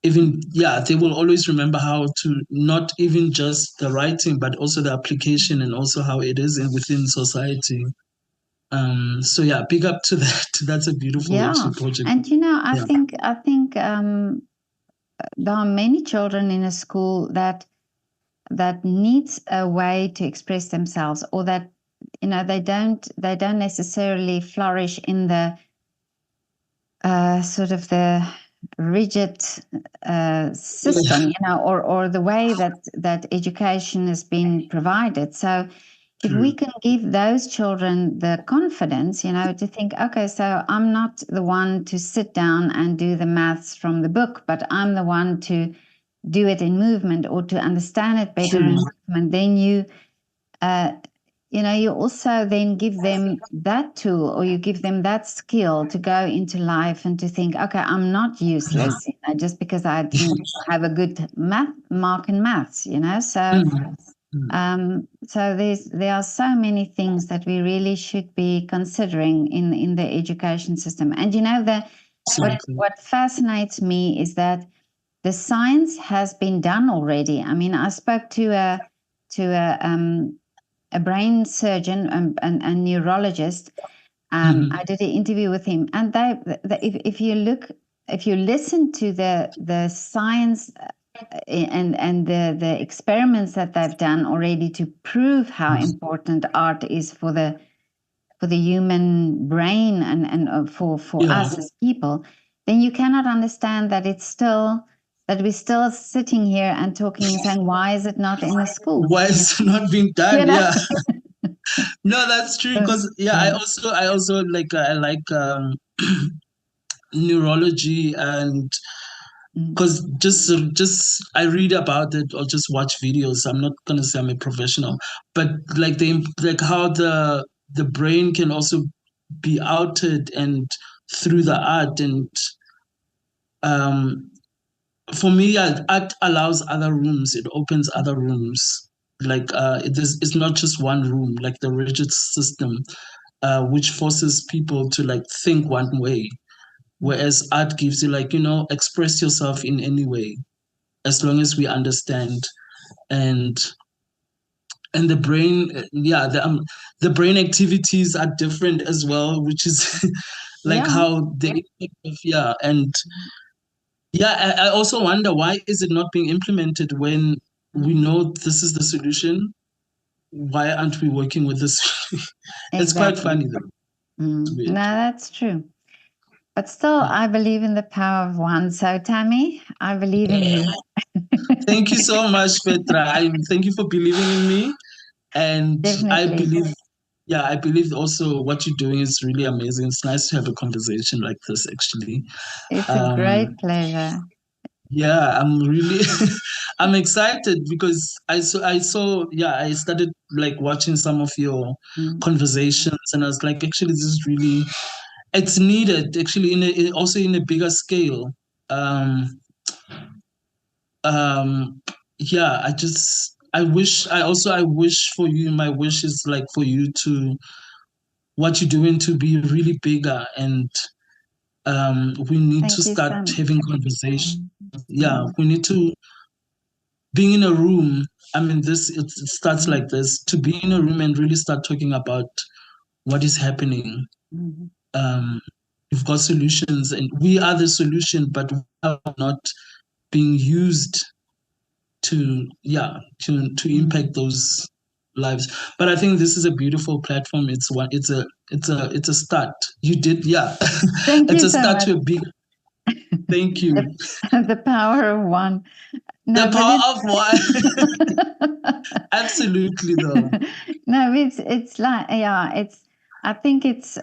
Even they will always remember how to, not even just the writing, but also the application, and also how it is within society. So big up to that. That's a beautiful actually project. And I think there are many children in a school that needs a way to express themselves, or that they don't necessarily flourish in the sort of the rigid system, or the way that education has been provided. So if we can give those children the confidence, to think, okay, so I'm not the one to sit down and do the maths from the book, but I'm the one to do it in movement, or to understand it better in movement, then you also then give them that tool, or you give them that skill to go into life and to think, okay, I'm not useless just because I didn't have a good mark in maths, So so there are so many things that we really should be considering in the education system. And what fascinates me is that the science has been done already. I mean, I spoke to a brain surgeon and neurologist. I did an interview with him, and if you listen to the science and the experiments that they've done already to prove how important art is for the human brain and for us as people, then you cannot understand that we're still sitting here and talking and saying, why is it not in the schools? Why is it not being done? Yeah. No, that's true. Because I also like I like neurology, and because just I read about it or just watch videos. I'm not gonna say I'm a professional, but like how the brain can also be altered and through the art. And for me, art allows other rooms. It opens other rooms. Like it's not just one room, like the rigid system, which forces people to like think one way. Whereas art gives you like, express yourself in any way, as long as we understand. And the brain, the brain activities are different as well, which is like how they, and I also wonder, why is it not being implemented when we know this is the solution? Why aren't we working with this? It's quite funny though. No, that's true. But still, I believe in the power of one. So, Thami, I believe in you. Thank you so much, Petra. Thank you for believing in me. And Definitely. I believe also what you're doing is really amazing. It's nice to have a conversation like this, actually. It's a great pleasure. Yeah, I'm really, I'm excited because I started like watching some of your conversations, and I was like, actually, this is really, it's needed actually also in a bigger scale. Yeah, I wish for you, my wish is like for you to what you're doing to be really bigger, and we need Thank to you start so much. having conversations. Yeah, we need to being in a room. I mean, it starts like this: to be in a room and really start talking about what is happening. Mm-hmm. We've got solutions, and we are the solution, but we are not being used to impact those lives. But I think this is a beautiful platform. It's a start. You did, yeah. Thank It's you a so start much. to a big. Thank you. The power of one. No, The but power of one. Absolutely, though. No, it's like, yeah, I think it's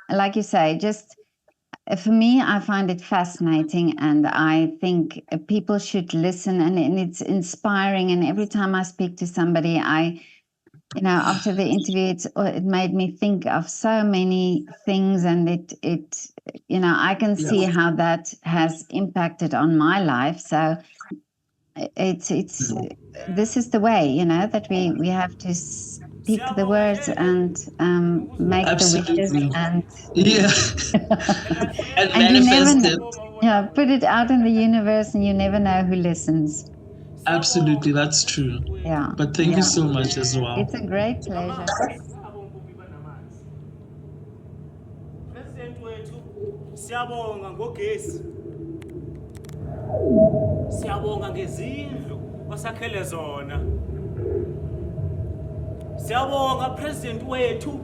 like you say, just for me, I find it fascinating, and I think people should listen, and it's inspiring. And every time I speak to somebody, after the interview, it made me think of so many things, and I can see how that has impacted on my life. So it's this is the way, that we have to speak the words and make the wishes, Absolutely. and Yeah. And and you never manifest it. put it out in the universe, and you never know who listens. Absolutely, that's true. Yeah, But thank you so much as well. it's a great pleasure. President wethu siyabonga ngogesi, siyabonga ngezindlu osakhele zona, siyabonga president wethu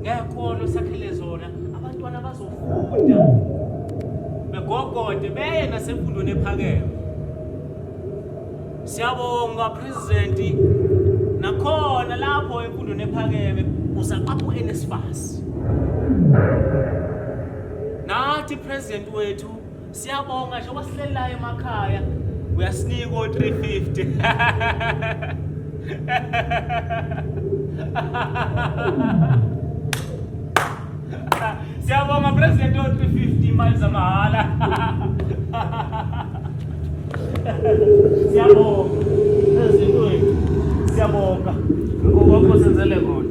ngekolo sakhele zona, abantwana bazofunda begogode beye nasemfundweni ephakeme. Siyabonga president, nakhona lapho emfundweni ephakeme uzaqapha uNSFAS. Nathi president wethu siyabonga nje wasilela emakhaya uyasinika o350. Siyabonga president o350 imali zamahala. Siyabonga president wethu, siyabonga ngoba senzele kona.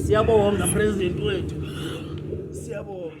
Siyabonga president wethu. Siyabonga.